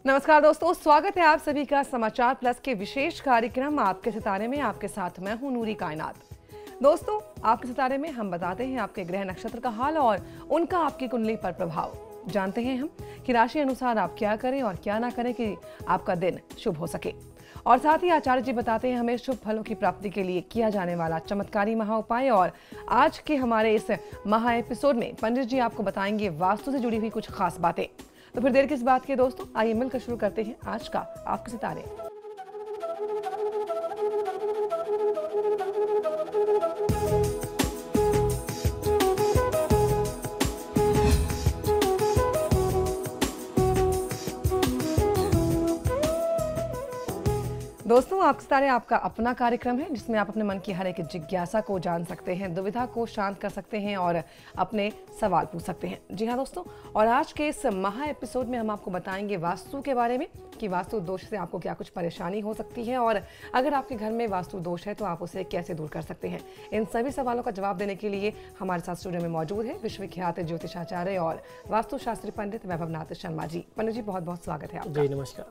नमस्कार दोस्तों, स्वागत है आप सभी का समाचार प्लस के विशेष कार्यक्रम आपके सितारे में। आपके साथ मैं हूं नूरी कायनात। दोस्तों, आपके सितारे में हम बताते हैं आपके ग्रह नक्षत्र का हाल और उनका आपकी कुंडली पर प्रभाव। जानते हैं हम कि राशि अनुसार आप क्या करें और क्या ना करें कि आपका दिन शुभ हो सके। और साथ ही आचार्य जी बताते हैं हमें शुभ फलों की प्राप्ति के लिए किया जाने वाला चमत्कारी महा उपाय। और आज के हमारे इस महा एपिसोड में पंडित जी आपको बताएंगे वास्तु से जुड़ी हुई कुछ खास बातें। तो फिर देर किस बात की दोस्तों, आइए मिलकर शुरू करते हैं आज का आपके सितारे। दोस्तों, आपके सितारे आपका अपना कार्यक्रम है जिसमें आप अपने मन की हर एक जिज्ञासा को जान सकते हैं, दुविधा को शांत कर सकते हैं और अपने सवाल पूछ सकते हैं। जी हाँ दोस्तों, और आज के इस महा एपिसोड में हम आपको बताएंगे वास्तु के बारे में कि वास्तु दोष से आपको क्या कुछ परेशानी हो सकती है और अगर आपके घर में वास्तु दोष है तो आप उसे कैसे दूर कर सकते हैं। इन सभी सवालों का जवाब देने के लिए हमारे साथ स्टूडियो में मौजूद है विश्वविख्यात ज्योतिषाचार्य और वास्तुशास्त्री पंडित वैभवनाथ शर्मा जी। पंडित जी, बहुत बहुत स्वागत है आपका। जी नमस्कार।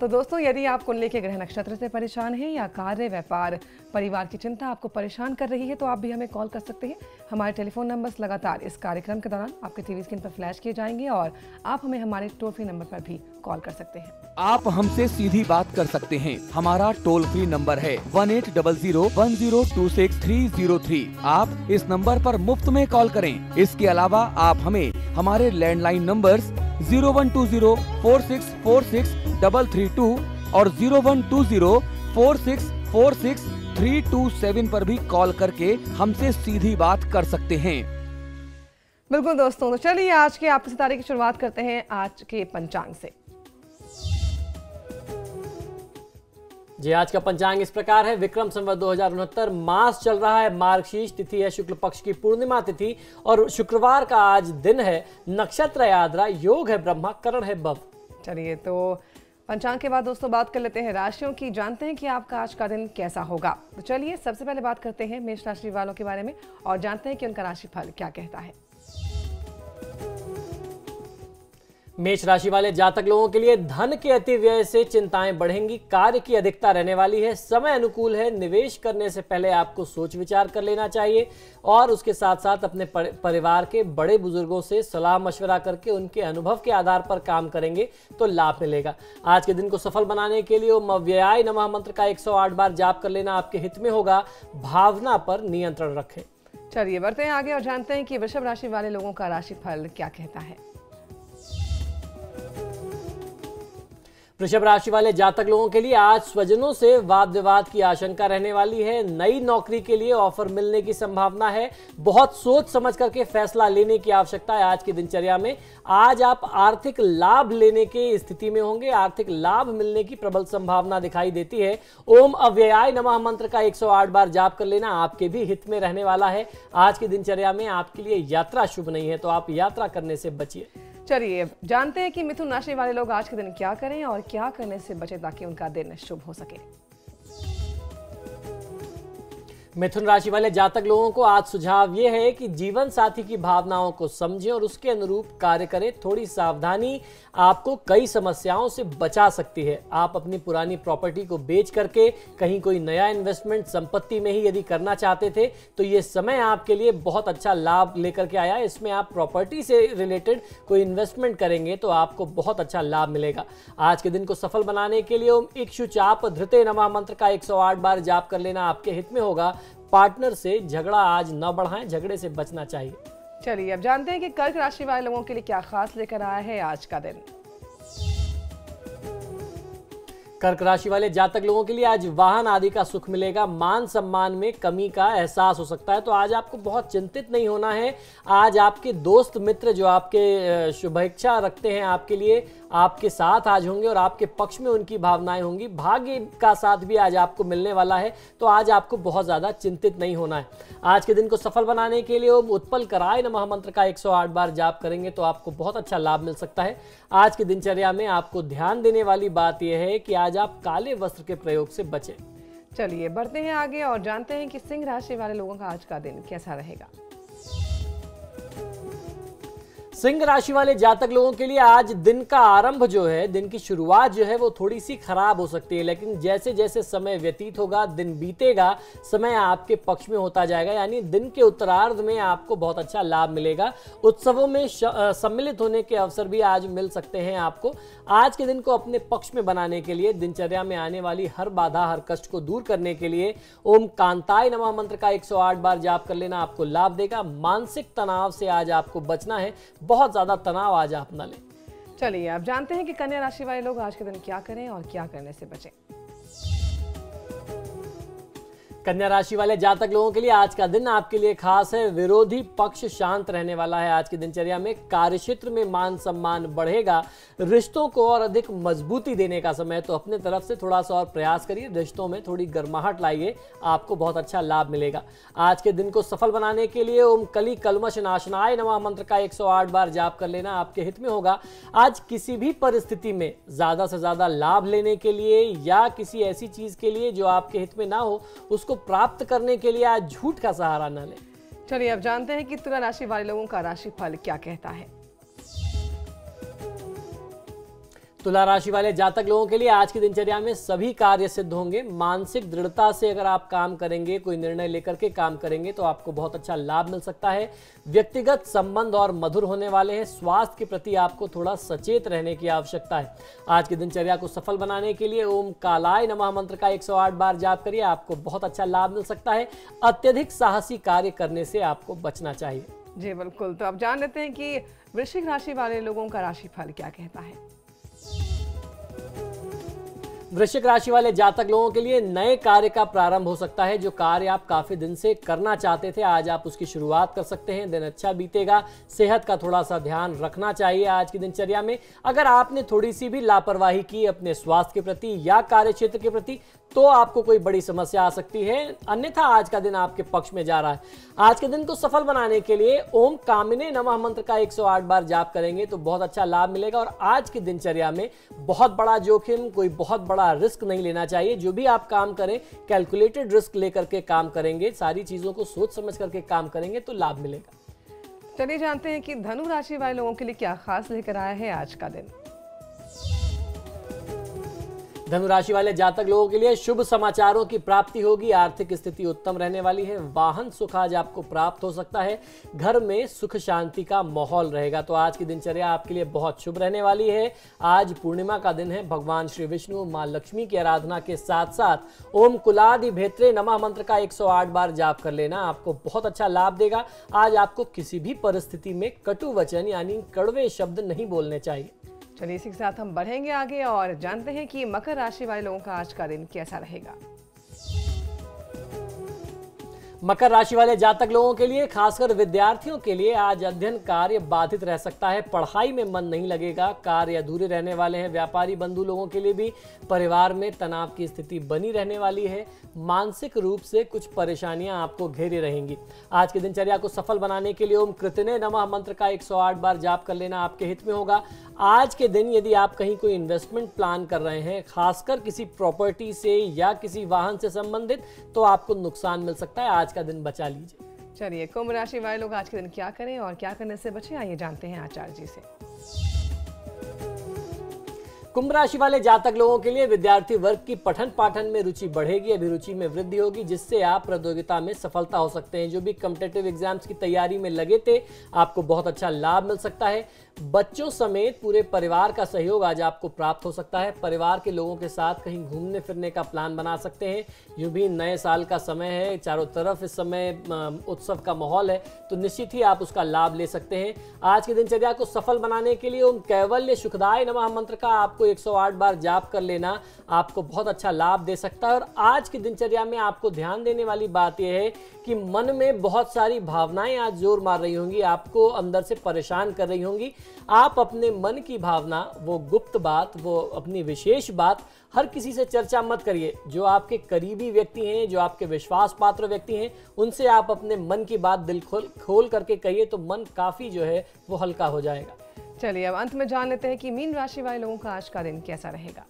तो दोस्तों, यदि आप कुंडली के ग्रह नक्षत्र से परेशान हैं या कार्य, व्यापार, परिवार की चिंता आपको परेशान कर रही है तो आप भी हमें कॉल कर सकते हैं। हमारे टेलीफोन नंबर्स लगातार इस कार्यक्रम के दौरान आपके टीवी स्क्रीन पर फ्लैश किए जाएंगे और आप हमें हमारे टोल फ्री नंबर पर भी कॉल कर सकते हैं। आप हमसे सीधी बात कर सकते हैं। हमारा टोल फ्री नंबर है 180010263003। आप इस नंबर पर मुफ्त में कॉल करें। इसके अलावा आप हमें हमारे लैंडलाइन नंबर्स 012046463332 और 012046463327 पर भी कॉल करके हमसे सीधी बात कर सकते हैं। बिल्कुल दोस्तों, तो चलिए आज के आपके सितारे की शुरुआत करते हैं आज के पंचांग से। जी, आज का पंचांग इस प्रकार है। विक्रम संवत 2069 मास चल रहा है, मार्गशीर्ष तिथि है, शुक्ल पक्ष की पूर्णिमा तिथि और शुक्रवार का आज दिन है। नक्षत्र है आद्रा, योग है ब्रह्मा, करण है बव। चलिए, तो पंचांग के बाद दोस्तों बात कर लेते हैं राशियों की। जानते हैं कि आपका आज का दिन कैसा होगा। तो चलिए सबसे पहले बात करते हैं मेष राशि वालों के बारे में और जानते हैं कि उनका राशिफल क्या कहता है। मेष राशि वाले जातक लोगों के लिए धन के अति व्यय से चिंताएं बढ़ेंगी। कार्य की अधिकता रहने वाली है। समय अनुकूल है। निवेश करने से पहले आपको सोच विचार कर लेना चाहिए और उसके साथ साथ अपने परिवार के बड़े बुजुर्गों से सलाह मशवरा करके उनके अनुभव के आधार पर काम करेंगे तो लाभ मिलेगा। आज के दिन को सफल बनाने के लिए ओम अव्ययाय नमः मंत्र का 108 बार जाप कर लेना आपके हित में होगा। भावना पर नियंत्रण रखें। चलिए बढ़ते हैं आगे और जानते हैं कि वृषभ राशि वाले लोगों का राशिफल क्या कहता है। वृषभ राशि वाले जातक लोगों के लिए आज स्वजनों से वाद विवाद की आशंका रहने वाली है। नई नौकरी के लिए ऑफर मिलने की संभावना है। बहुत सोच समझ करके फैसला लेने की आवश्यकता है आज की दिनचर्या में। आज आप आर्थिक लाभ लेने की स्थिति में होंगे। आर्थिक लाभ मिलने की प्रबल संभावना दिखाई देती है। ओम अव्ययाय नमः मंत्र का 108 बार जाप कर लेना आपके भी हित में रहने वाला है। आज की दिनचर्या में आपके लिए यात्रा शुभ नहीं है तो आप यात्रा करने से बचिए। चलिए जानते हैं कि मिथुन राशि वाले लोग आज के दिन क्या करें और क्या करने से बचे ताकि उनका दिन शुभ हो सके। मिथुन राशि वाले जातक लोगों को आज सुझाव ये है कि जीवन साथी की भावनाओं को समझें और उसके अनुरूप कार्य करें। थोड़ी सावधानी आपको कई समस्याओं से बचा सकती है। आप अपनी पुरानी प्रॉपर्टी को बेच करके कहीं कोई नया इन्वेस्टमेंट संपत्ति में ही यदि करना चाहते थे तो ये समय आपके लिए बहुत अच्छा लाभ लेकर के आया। इसमें आप प्रॉपर्टी से रिलेटेड कोई इन्वेस्टमेंट करेंगे तो आपको बहुत अच्छा लाभ मिलेगा। आज के दिन को सफल बनाने के लिए ओम इक्षुचाप धृते नमः मंत्र का 108 बार जाप कर लेना आपके हित में होगा। पार्टनर से झगड़ा आज न बढ़ाएं, झगड़े से बचना चाहिए। चलिए अब जानते हैं कि कर्क राशि वाले लोगों के लिए क्या खास लेकर आया है आज का दिन। कर्क राशि वाले जातक लोगों के लिए आज वाहन आदि का सुख मिलेगा। मान सम्मान में कमी का एहसास हो सकता है तो आज आपको बहुत चिंतित नहीं होना है। आज आपके दोस्त मित्र जो आपके शुभेच्छा रखते हैं आपके लिए आपके साथ आज होंगे और आपके पक्ष में उनकी भावनाएं होंगी। भाग्य का साथ भी आज आपको मिलने वाला है तो आज आपको बहुत ज्यादा चिंतित नहीं होना है। आज के दिन को सफल बनाने के लिए ओम उत्पल कराय नमः मंत्र का 108 बार जाप करेंगे तो आपको बहुत अच्छा लाभ मिल सकता है। आज की दिनचर्या में आपको ध्यान देने वाली बात यह है कि आज आप काले वस्त्र के प्रयोग से बचें। चलिए बढ़ते हैं आगे और जानते हैं कि सिंह राशि वाले लोगों का आज का दिन कैसा रहेगा। सिंह राशि वाले जातक लोगों के लिए आज दिन का आरंभ जो है, दिन की शुरुआत जो है वो थोड़ी सी खराब हो सकती है, लेकिन जैसे जैसे समय व्यतीत होगा, दिन बीतेगा, समय आपके पक्ष में होता जाएगा। यानी दिन के उत्तरार्ध में आपको बहुत अच्छा लाभ मिलेगा। उत्सवों में सम्मिलित होने के अवसर भी आज मिल सकते हैं आपको। आज के दिन को अपने पक्ष में बनाने के लिए, दिनचर्या में आने वाली हर बाधा, हर कष्ट को दूर करने के लिए ओम कांताय नमः मंत्र का 108 बार जाप कर लेना आपको लाभ देगा। मानसिक तनाव से आज आपको बचना है, बहुत ज्यादा तनाव आज आप न लें। चलिए आप जानते हैं कि कन्या राशि वाले लोग आज के दिन क्या करें और क्या करने से बचें। कन्या राशि वाले जातक लोगों के लिए आज का दिन आपके लिए खास है। विरोधी पक्ष शांत रहने वाला है। आज की दिनचर्या में कार्यक्षेत्र में मान सम्मान बढ़ेगा। रिश्तों को और अधिक मजबूती देने का समय, तो अपने तरफ से थोड़ा सा और प्रयास करिए, रिश्तों में थोड़ी गर्माहट लाइए, आपको बहुत अच्छा लाभ मिलेगा। आज के दिन को सफल बनाने के लिए ओम कली कलमश नाशनाय नमः मंत्र का 108 बार जाप कर लेना आपके हित में होगा। आज किसी भी परिस्थिति में ज्यादा से ज्यादा लाभ लेने के लिए या किसी ऐसी चीज के लिए जो आपके हित में ना हो, उसको प्राप्त करने के लिए आज झूठ का सहारा न लें। चलिए अब जानते हैं कि तुला राशि वाले लोगों का राशिफल क्या कहता है। तुला राशि वाले जातक लोगों के लिए आज की दिनचर्या में सभी कार्य सिद्ध होंगे। मानसिक दृढ़ता से अगर आप काम करेंगे, कोई निर्णय लेकर के काम करेंगे, तो आपको बहुत अच्छा लाभ मिल सकता है। व्यक्तिगत संबंध और मधुर होने वाले हैं। स्वास्थ्य के प्रति आपको थोड़ा सचेत रहने की आवश्यकता है। आज की दिनचर्या को सफल बनाने के लिए ओम कालाय नमः मंत्र का 108 बार जाप करिए, आपको बहुत अच्छा लाभ मिल सकता है। अत्यधिक साहसी कार्य करने से आपको बचना चाहिए। जी बिल्कुल, तो अब जान लेते हैं कि वृश्चिक राशि वाले लोगों का राशिफल क्या कहता है। वृश्चिक राशि वाले जातक लोगों के लिए नए कार्य का प्रारंभ हो सकता है। जो कार्य आप काफी दिन से करना चाहते थे, आज आप उसकी शुरुआत कर सकते हैं। दिन अच्छा बीतेगा। सेहत का थोड़ा सा ध्यान रखना चाहिए आज की दिनचर्या में। अगर आपने थोड़ी सी भी लापरवाही की अपने स्वास्थ्य के प्रति या कार्य क्षेत्र के प्रति, तो आपको कोई बड़ी समस्या आ सकती है। अन्यथा आज का दिन आपके पक्ष में जा रहा है। आज के दिन को सफल बनाने के लिए ओम कामिने नमः मंत्र का 108 बार जाप करेंगे तो बहुत अच्छा लाभ मिलेगा। और आज की दिनचर्या में बहुत बड़ा जोखिम, कोई बहुत बड़ा रिस्क नहीं लेना चाहिए। जो भी आप काम करें, कैलकुलेटेड रिस्क लेकर के काम करेंगे, सारी चीजों को सोच समझ करके काम करेंगे तो लाभ मिलेगा। चलिए जानते हैं कि धनु राशि वाले लोगों के लिए क्या खास लेकर आया है आज का दिन। धनु राशि वाले जातक लोगों के लिए शुभ समाचारों की प्राप्ति होगी। आर्थिक स्थिति उत्तम रहने वाली है। वाहन सुख आज आपको प्राप्त हो सकता है। घर में सुख शांति का माहौल रहेगा। तो आज की दिनचर्या आपके लिए बहुत शुभ रहने वाली है। आज पूर्णिमा का दिन है। भगवान श्री विष्णु, मां लक्ष्मी की आराधना के साथ साथ ओम कुलादि भेत्रे नमः मंत्र का 108 बार जाप कर लेना आपको बहुत अच्छा लाभ देगा। आज आपको किसी भी परिस्थिति में कटु वचन यानी कड़वे शब्द नहीं बोलने चाहिए। चलिए इसी के साथ हम बढ़ेंगे आगे और जानते हैं कि मकर राशि वाले लोगों का आज का दिन कैसा रहेगा। मकर राशि वाले जातक लोगों के लिए, खासकर विद्यार्थियों के लिए, आज अध्ययन कार्य बाधित रह सकता है। पढ़ाई में मन नहीं लगेगा। कार्य अधूरे रहने वाले हैं। व्यापारी बंधु लोगों के लिए भी परिवार में तनाव की स्थिति बनी रहने वाली है। मानसिक रूप से कुछ परेशानियां आपको घेरे रहेंगी। आज की दिनचर्या को सफल बनाने के लिए ओम कृतने नमः मंत्र का 108 बार जाप कर लेना आपके हित में होगा। आज के दिन यदि आप कहीं कोई इन्वेस्टमेंट प्लान कर रहे हैं, खासकर किसी प्रॉपर्टी से या किसी वाहन से संबंधित, तो आपको नुकसान मिल सकता है। आज का दिन बचा लीजिए। चलिए कुंभ राशि वाले लोग आज के दिन क्या करें और क्या करने से बचें, आइए जानते हैं आचार्य जी से। कुंभ राशि वाले जातक लोगों के लिए विद्यार्थी वर्ग की पठन पाठन में रुचि बढ़ेगी। अभिरुचि में वृद्धि होगी, जिससे आप प्रतियोगिता में सफलता हो सकते हैं। जो भी कॉम्पिटिटिव एग्जाम्स की तैयारी में लगे थे, आपको बहुत अच्छा लाभ मिल सकता है। बच्चों समेत पूरे परिवार का सहयोग आज आपको प्राप्त हो सकता है। परिवार के लोगों के साथ कहीं घूमने फिरने का प्लान बना सकते हैं। यूं भी नए साल का समय है, चारों तरफ इस समय उत्सव का माहौल है, तो निश्चित ही आप उसका लाभ ले सकते हैं। आज की दिनचर्या को सफल बनाने के लिए ओम कैवल्य सुखदाय नमः मंत्र का आपको 108 बार जाप कर लेना आपको बहुत अच्छा लाभ दे सकता है। और आज की दिनचर्या में आपको ध्यान देने वाली बात यह है कि मन में बहुत सारी भावनाएं आज जोर मार रही होंगी, आपको अंदर से परेशान कर रही होंगी। आप अपने मन की भावना, वो गुप्त बात, वो अपनी विशेष बात हर किसी से चर्चा मत करिए। जो आपके करीबी व्यक्ति हैं, जो आपके विश्वास पात्र व्यक्ति हैं, उनसे आप अपने मन की बात दिल खोल करके कहिए, तो मन काफी जो है वो हल्का हो जाएगा। चलिए अब अंत में जान लेते हैं कि मीन राशि वाले लोगों का आज का दिन कैसा रहेगा।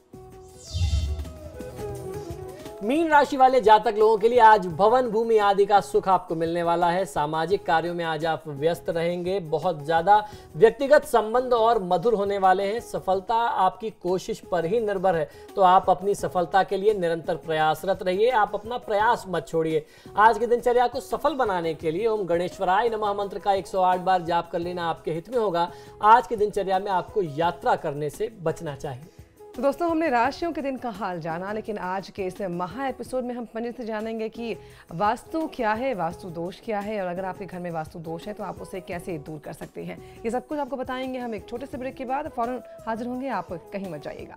मीन राशि वाले जातक लोगों के लिए आज भवन भूमि आदि का सुख आपको मिलने वाला है। सामाजिक कार्यों में आज आप व्यस्त रहेंगे। बहुत ज्यादा व्यक्तिगत संबंध और मधुर होने वाले हैं। सफलता आपकी कोशिश पर ही निर्भर है, तो आप अपनी सफलता के लिए निरंतर प्रयासरत रहिए। आप अपना प्रयास मत छोड़िए। आज की दिनचर्या को सफल बनाने के लिए ओम गणेश्वराय नमः मंत्र का 108 बार जाप कर लेना आपके हित में होगा। आज की दिनचर्या में आपको यात्रा करने से बचना चाहिए। तो दोस्तों, हमने राशियों के दिन का हाल जाना, लेकिन आज के इस महा एपिसोड में हम पंडित से जानेंगे कि वास्तु क्या है, वास्तु दोष क्या है, और अगर आपके घर में वास्तु दोष है तो आप उसे कैसे दूर कर सकते हैं। ये सब कुछ आपको बताएंगे हम एक छोटे से ब्रेक के बाद। फौरन हाजिर होंगे, आप कहीं मत जाइएगा।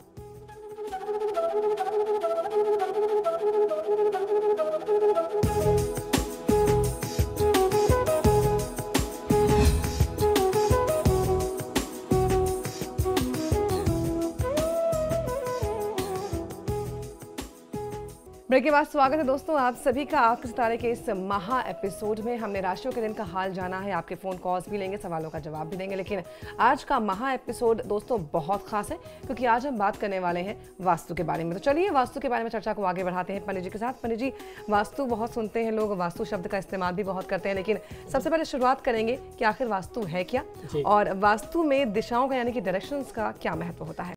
ब्रेक के बाद स्वागत है दोस्तों आप सभी का आपके सितारे के इस महा एपिसोड में। हमने राशियों के दिन का हाल जाना है, आपके फोन कॉल्स भी लेंगे, सवालों का जवाब भी देंगे, लेकिन आज का महा एपिसोड दोस्तों बहुत खास है क्योंकि आज हम बात करने वाले हैं वास्तु के बारे में। तो चलिए वास्तु के बारे में चर्चा को आगे बढ़ाते हैं पंडित जी के साथ। पंडित जी, वास्तु बहुत सुनते हैं लोग, वास्तु शब्द का इस्तेमाल भी बहुत करते हैं, लेकिन सबसे पहले शुरुआत करेंगे कि आखिर वास्तु है क्या और वास्तु में दिशाओं का यानी कि डायरेक्शंस का क्या महत्व होता है।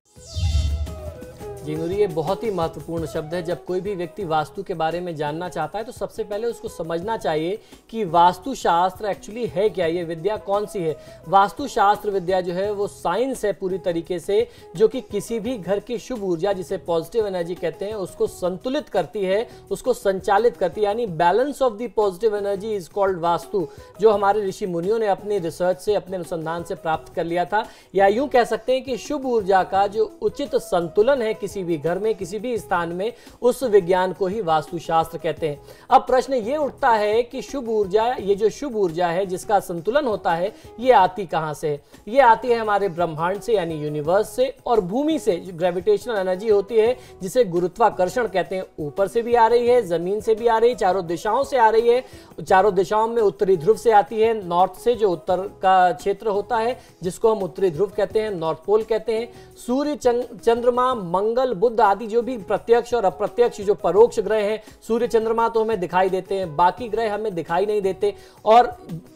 जी नूरी, ये बहुत ही महत्वपूर्ण शब्द है। जब कोई भी व्यक्ति वास्तु के बारे में जानना चाहता है तो सबसे पहले उसको समझना चाहिए कि वास्तु शास्त्र एक्चुअली है क्या, ये विद्या कौन सी है। वास्तु शास्त्र विद्या जो है वो साइंस है पूरी तरीके से, जो कि किसी भी घर की शुभ ऊर्जा, जिसे पॉजिटिव एनर्जी कहते हैं, उसको संतुलित करती है, उसको संचालित करती है। यानी balance of the positive energy is called vastu, जो हमारे ऋषि मुनियों ने अपनी रिसर्च से, अपने अनुसंधान से प्राप्त कर लिया था। या यूं कह सकते हैं कि शुभ ऊर्जा का जो उचित संतुलन है किसी भी घर में, किसी भी स्थान में, उस विज्ञान को ही वास्तुशास्त्र कहते हैं। अब प्रश्न ये उठता है कि शुभ ऊर्जा, ये जो शुभ ऊर्जा है जिसका संतुलन होता है, ये आती कहां से? ये आती है हमारे ब्रह्मांड से यानी यूनिवर्स से, और भूमि से जो ग्रेविटेशनल एनर्जी होती है जिसे गुरुत्वाकर्षण कहते हैं, ऊपर से भी आ रही है, जमीन से भी आ रही है, चारों दिशाओं से आ रही है। चारों दिशाओं में उत्तरी ध्रुव से आती है, नॉर्थ से, जो उत्तर का क्षेत्र होता है जिसको हम उत्तरी ध्रुव कहते हैं, नॉर्थ पोल कहते हैं। सूर्य, चंद्रमा, मंगल, बुध आदि जो भी प्रत्यक्ष और अप्रत्यक्ष जो परोक्ष ग्रह हैं, सूर्य चंद्रमा तो हमें दिखाई देते हैं, बाकी ग्रह हमें दिखाई नहीं देते, और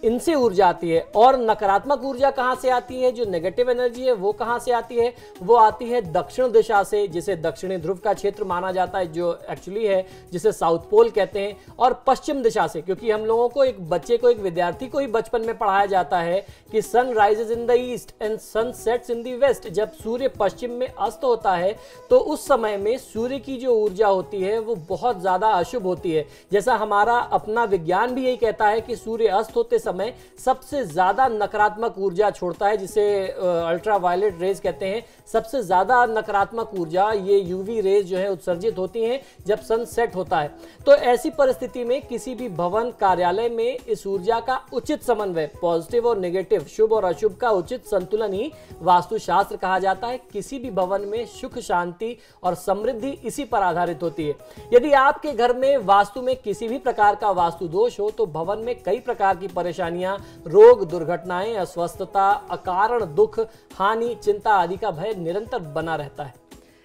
इनसे ऊर्जा आती है। और नकारात्मक ऊर्जा कहां से आती है, जो नेगेटिव एनर्जी है वो कहां से आती है? वो आती है दक्षिण दिशा से, जिसे दक्षिणी ध्रुव का क्षेत्र माना जाता है, जो एक्चुअली है जिसे साउथ पोल कहते हैं, और पश्चिम दिशा से, क्योंकि हम लोगों को, एक बच्चे को, एक विद्यार्थी को ही बचपन में पढ़ाया जाता है कि sun rises in the east and sun sets in the west. जब सूर्य पश्चिम में अस्त होता है तो उस समय में सूर्य की जो ऊर्जा होती है वो बहुत ज्यादा अशुभ होती है। जैसा हमारा अपना विज्ञान भी यही कहता है कि सूर्य अस्त होते समय सबसे ज्यादा नकारात्मक ऊर्जा छोड़ता है, जिसे अल्ट्रावायलेट रेज कहते हैं। सबसे ज्यादा नकारात्मक ऊर्जा, ये यूवी रेज जो है उत्सर्जित होती हैं जब सनसेट होता है। तो ऐसी परिस्थिति में किसी भी भवन, कार्यालय में इस ऊर्जा का उचित समन्वय, पॉजिटिव और नेगेटिव, शुभ और अशुभ का उचित संतुलन ही वास्तुशास्त्र कहा जाता है। किसी भी भवन में सुख, शांति और समृद्धि इसी पर आधारित होती है। यदि आपके घर में वास्तु में किसी भी प्रकार का वास्तु दोष हो तो भवन में कई प्रकार की परेशानियां, रोग, दुर्घटनाएं, अस्वस्थता, अकारण दुख, हानि, चिंता आदि का भय निरंतर बना रहता है।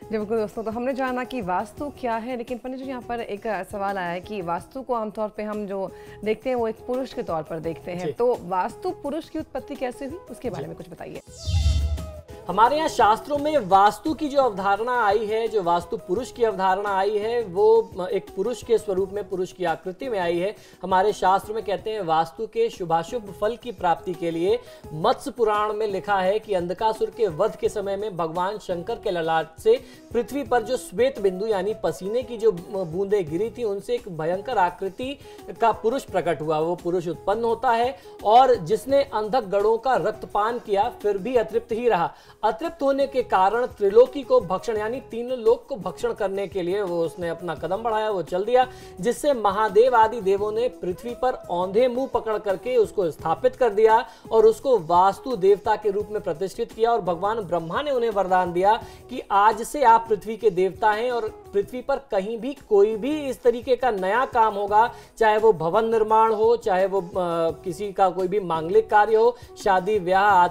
बिल्कुल दोस्तों, तो हमने जाना कि वास्तु क्या है, लेकिन पंडित जी यहाँ पर एक सवाल आया है कि वास्तु को आमतौर पे हम जो देखते हैं वो एक पुरुष के तौर पर देखते हैं, तो वास्तु पुरुष की उत्पत्ति कैसे हुई, उसके बारे में कुछ बताइए। हमारे यहाँ शास्त्रों में वास्तु की जो अवधारणा आई है, जो वास्तु पुरुष की अवधारणा आई है, वो एक पुरुष के स्वरूप में, पुरुष की आकृति में आई है। हमारे शास्त्र में कहते हैं वास्तु के शुभाशुभ फल की प्राप्ति के लिए मत्स्य पुराण में लिखा है कि अंधकासुर के वध के समय में भगवान शंकर के ललाट से पृथ्वी पर जो श्वेत बिंदु यानी पसीने की जो बूंदें गिरी थी, उनसे एक भयंकर आकृति का पुरुष प्रकट हुआ। वो पुरुष उत्पन्न होता है और जिसने अंधक गणों का रक्तपान किया फिर भी अतृप्त ही रहा। अतृप्त होने के कारण त्रिलोकी को भक्षण यानी तीनों लोक को भक्षण करने के लिए वो उसने अपना कदम बढ़ाया, वो चल दिया, जिससे महादेव आदि देवों ने पृथ्वी पर औंधे मुंह पकड़ करके उसको स्थापित कर दिया और उसको वास्तु देवता के रूप में प्रतिष्ठित किया। और भगवान ब्रह्मा ने उन्हें वरदान दिया कि आज से आप पृथ्वी के देवता हैं और पृथ्वी पर कहीं भी कोई भी इस तरीके का नया काम होगा, चाहे वो भवन निर्माण हो, चाहे वो किसी का कोई भी मांगलिक कार्य हो, शादी ब्याह,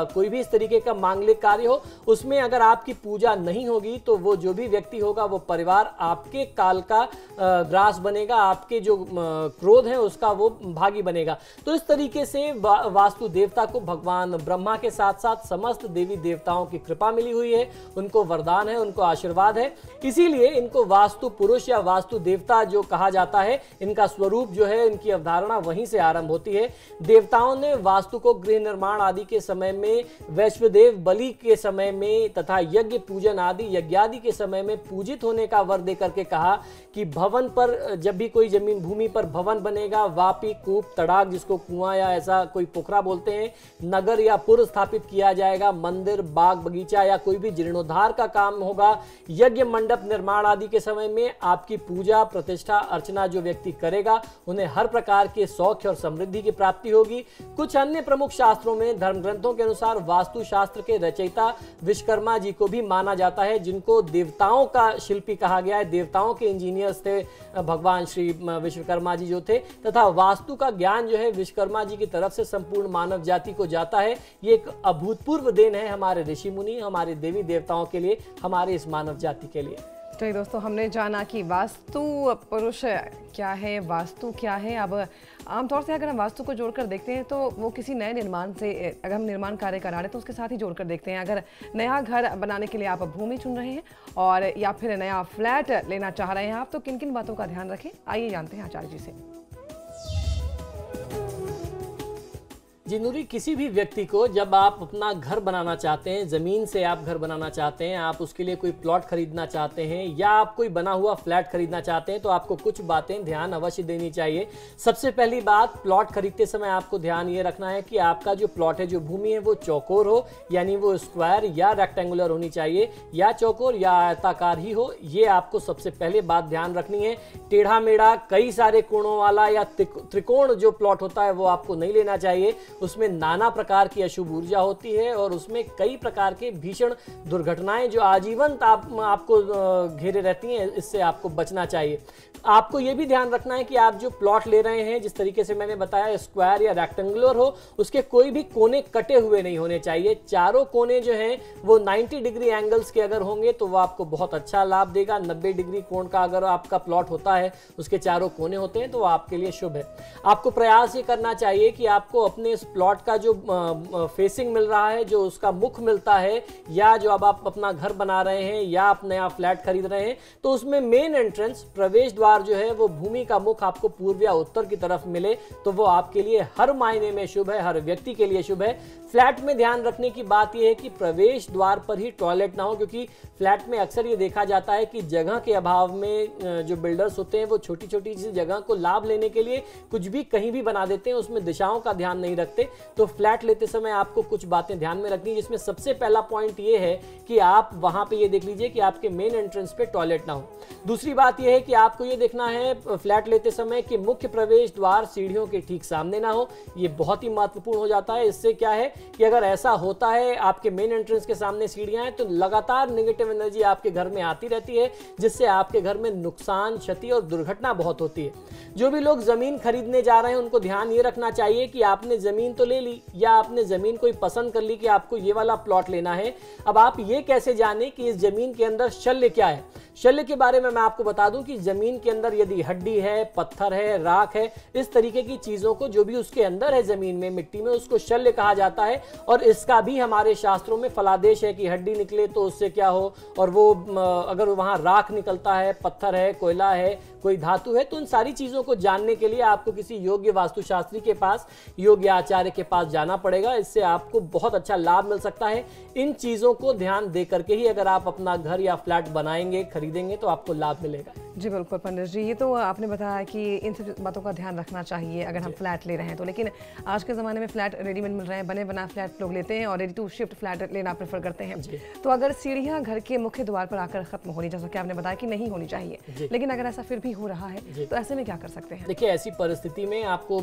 कोई भी इस तरीके का मांगलिक कार्य हो, उसमें अगर आपकी पूजा नहीं होगी तो वो जो भी व्यक्ति होगा वो परिवार आपके काल का ग्रास बनेगा, आपके जो क्रोध है उसका वो भागी बनेगा। तो इस तरीके से वास्तु देवता को भगवान ब्रह्मा के साथ साथ समस्त देवी देवताओं की कृपा मिली हुई है, उनको वरदान है, उनको आशीर्वाद है। इसीलिए इनको वास्तु पुरुष या वास्तु देवता जो कहा जाता है, इनका स्वरूप जो है, इनकी अवधारणा वहीं से आरंभ होती है। देवताओं ने वास्तु को गृह निर्माण आदि के समय में, वैश्वदेव बलि के समय में तथा यज्ञ पूजन आदि यज्ञादि के समय में पूजित होने का वर देकर के कहा कि भवन पर, जब भी कोई जमीन भूमि पर भवन बनेगा, वापी, कूप, तड़ाग जिसको कुआं या ऐसा कोई पोखरा बोलते हैं, नगर या पुर स्थापित किया जाएगा, मंदिर, बाग बगीचा या कोई भी जीर्णोद्धार का काम होगा, यज्ञ मंडप निर्माण आदि के समय में आपकी पूजा प्रतिष्ठा अर्चना जो व्यक्ति करेगा उन्हें हर प्रकार के सौख्य और समृद्धि की प्राप्ति होगी। कुछ अन्य प्रमुख शास्त्रों में धर्म ग्रंथों के अनुसार वास्तु शास्त्र के रचयिता विश्वकर्मा जी को भी माना जाता है, जिनको देवताओं का शिल्पी कहा गया है। देवताओं के इंजीनियर्स थे भगवान श्री विश्वकर्मा जी जो थे, तथा वास्तु का ज्ञान जो है विश्वकर्मा जी की तरफ से संपूर्ण मानव जाति को जाता है। ये एक अभूतपूर्व देन है हमारे ऋषि मुनि, हमारे देवी देवताओं के लिए, हमारे इस मानव जाति के लिए। चलिए दोस्तों, हमने जाना कि वास्तु पुरुष क्या है, वास्तु क्या है। अब आमतौर से अगर हम वास्तु को जोड़कर देखते हैं तो वो किसी नए निर्माण से, अगर हम निर्माण कार्य करा रहे हैं तो उसके साथ ही जोड़कर देखते हैं। अगर नया घर बनाने के लिए आप भूमि चुन रहे हैं और या फिर नया फ्लैट लेना चाह रहे हैं आप, तो किन किन बातों का ध्यान रखें, आइए जानते हैं आचार्य जी से। जी नूरी, किसी भी व्यक्ति को जब आप अपना घर बनाना चाहते हैं, ज़मीन से आप घर बनाना चाहते हैं, आप उसके लिए कोई प्लॉट खरीदना चाहते हैं या आप कोई बना हुआ फ्लैट खरीदना चाहते हैं, तो आपको कुछ बातें ध्यान अवश्य देनी चाहिए। सबसे पहली बात, प्लॉट खरीदते समय आपको ध्यान ये रखना है कि आपका जो प्लॉट है, जो भूमि है, वो चौकोर हो, यानी वो स्क्वायर या रेक्टेंगुलर होनी चाहिए, या चौकोर या आयताकार ही हो। ये आपको सबसे पहले बात ध्यान रखनी है। टेढ़ा मेढ़ा कई सारे कोणों वाला या त्रिकोण जो प्लॉट होता है वो आपको नहीं लेना चाहिए। उसमें नाना प्रकार की अशुभ ऊर्जा होती है और उसमें कई प्रकार के भीषण दुर्घटनाएं जो आजीवन आपको घेरे रहती हैं, इससे आपको बचना चाहिए। आपको यह भी ध्यान रखना है कि आप जो प्लॉट ले रहे हैं, जिस तरीके से मैंने बताया, स्क्वायर या रेक्टेंगुलर हो, उसके कोई भी कोने कटे हुए नहीं होने चाहिए। चारों कोने जो हैं वो 90 डिग्री एंगल्स के अगर होंगे तो वो आपको बहुत अच्छा लाभ देगा। 90 डिग्री कोण का अगर आपका प्लॉट होता है, उसके चारों कोने होते हैं, तो वो आपके लिए शुभ है। आपको प्रयास ये करना चाहिए कि आपको अपने इस प्लॉट का जो फेसिंग मिल रहा है, जो उसका मुख मिलता है, या जो अब आप अपना घर बना रहे हैं या आप नया फ्लैट खरीद रहे हैं, तो उसमें मेन एंट्रेंस, प्रवेश द्वार जो है, वो भूमि का मुख आपको पूर्व या उत्तर की तरफ मिले, तो वो आपके लिए हर मायने में शुभ है, हर व्यक्ति के लिए शुभ है। फ्लैट में ध्यान रखने की बात यह है कि प्रवेश द्वार पर ही टॉयलेट ना हो, क्योंकि फ्लैट में अक्सर ये देखा जाता है कि जगह के अभाव में जो बिल्डर्स होते हैं वो छोटी छोटी सी जगह को लाभ लेने के लिए कुछ भी कहीं भी बना देते हैं, उसमें दिशाओं का ध्यान नहीं रखते। तो फ्लैट लेते समय आपको कुछ बातें ध्यान में रखनी, जिसमें सबसे पहला पॉइंट ये है कि आप वहां पे ये देख लीजिए कि आपके मेन एंट्रेंस पे टॉयलेट ना हो। दूसरी बात यह है कि आपको ये देखना है फ्लैट लेते समय कि मुख्य प्रवेश द्वार सीढ़ियों के ठीक सामने ना हो। ये बहुत ही महत्वपूर्ण हो जाता है। इससे क्या है कि अगर ऐसा होता है, आपके मेन एंट्रेंस के सामने सीढ़ियां हैं, तो लगातार नेगेटिव एनर्जी आपके घर में आती रहती है, जिससे आपके घर में नुकसान, क्षति और दुर्घटना बहुत होती है। जो भी लोग जमीन खरीदने जा रहे हैं उनको ध्यान ये रखना चाहिए कि आपने जमीन तो ले ली या आपने जमीन कोई पसंद कर ली कि आपको ये वाला प्लॉट लेना है, अब आप ये कैसे जाने कि इस जमीन के अंदर शल्य क्या है। शल्य के बारे में मैं आपको बता दूं कि जमीन के अंदर यदि हड्डी है, पत्थर है, राख है, इस तरीके की चीजों को जो भी उसके अंदर है जमीन में, मिट्टी में, उसको शल्य कहा जाता है। और इसका भी हमारे शास्त्रों में फलादेश है कि हड्डी निकले तो उससे क्या हो, और वो अगर वहां राख निकलता है, पत्थर है, कोयला है, कोई धातु है, तो उन सारी चीजों को जानने के लिए आपको किसी योग्य वास्तुशास्त्री के पास, योग्य आचार्य के पास जाना पड़ेगा। इससे आपको बहुत अच्छा लाभ मिल सकता है। इन चीजों को ध्यान दे करके ही अगर आप अपना घर या फ्लैट बनाएंगे, खरीदेंगे, तो आपको लाभ मिलेगा। जी बिल्कुल पंडित जी, ये तो आपने बताया कि इन सब बातों का ध्यान रखना चाहिए अगर हम फ्लैट ले रहे हैं तो। लेकिन आज के ज़माने में फ्लैट रेडीमेड मिल रहे हैं, बने बना फ्लैट लोग लेते हैं और रेडी टू शिफ्ट फ्लैट लेना प्रेफर करते हैं। तो अगर सीढ़ियाँ घर के मुख्य द्वार पर आकर खत्म होनी, जैसा कि आपने बताया कि नहीं होनी चाहिए, लेकिन अगर ऐसा फिर भी हो रहा है तो ऐसे में क्या कर सकते हैं? देखिए, ऐसी परिस्थिति में आपको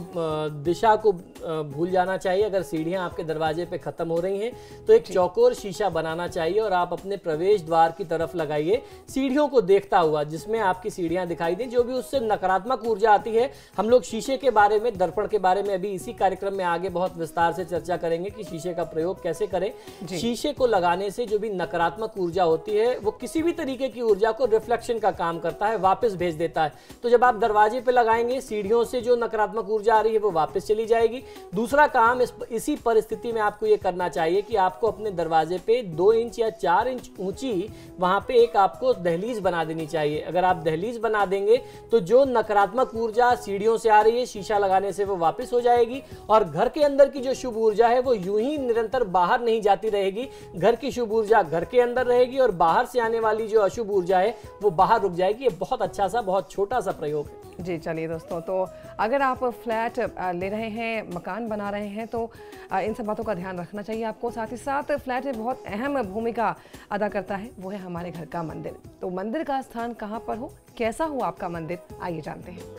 दिशा को भूल जाना चाहिए। अगर सीढ़ियाँ आपके दरवाजे पे खत्म हो रही हैं तो एक चौकोर शीशा बनाना चाहिए और आप अपने प्रवेश द्वार की तरफ लगाइए। सीढ़ियों सीढ़ियों को देखता हुआ, जिसमें आपकी सीढ़ियां दिखाई दें, जो भी उससे नकारात्मक ऊर्जा आती है। हम लोग शीशे के बारे में, दर्पण के बारे में अभी इसी कार्यक्रम में आगे बहुत विस्तार से चर्चा करेंगे कि शीशे का प्रयोग कैसे करें। शीशे को लगाने से जो भी नकारात्मक ऊर्जा होती है वो किसी भी तरीके की ऊर्जा को रिफ्लेक्शन का काम करता है, वापस भेज देता है। तो जब आप दरवाजे पे लगाएंगे, सीढ़ियों से जो नकारात्मक ऊर्जा आ रही है वो वापस चली जाएगी। दूसरा काम इसी परिस्थिति में आपको ये करना चाहिए कि आपको अपने दरवाजे पे 2 इंच या 4 इंच ऊंची वहां पे एक आपको दहलीज बना देनी चाहिए। अगर आप दहलीज बना देंगे तो जो नकारात्मक ऊर्जा सीढ़ियों से आ रही है, शीशा लगाने से वो वापस हो जाएगी और घर के अंदर की जो शुभ ऊर्जा है वो यूं ही निरंतर बाहर नहीं जाती रहेगी। घर की शुभ ऊर्जा घर के अंदर रहेगी और बाहर से आने वाली जो अशुभ ऊर्जा है वो बाहर रुक जाएगी। ये बहुत अच्छा सा, बहुत छोटा सा प्रयोग है। जी चलिए दोस्तों, तो अगर आप फ्लैट ले रहे हैं, मकान बना रहे हैं, तो इन सब बातों का ध्यान रखना चाहिए आपको। साथ ही साथ फ्लैट में बहुत अहम भूमिका अदा करता है, वो है हमारे घर का मंदिर। तो मंदिर का स्थान कहाँ पर हो, कैसा हो आपका मंदिर, आइए जानते हैं।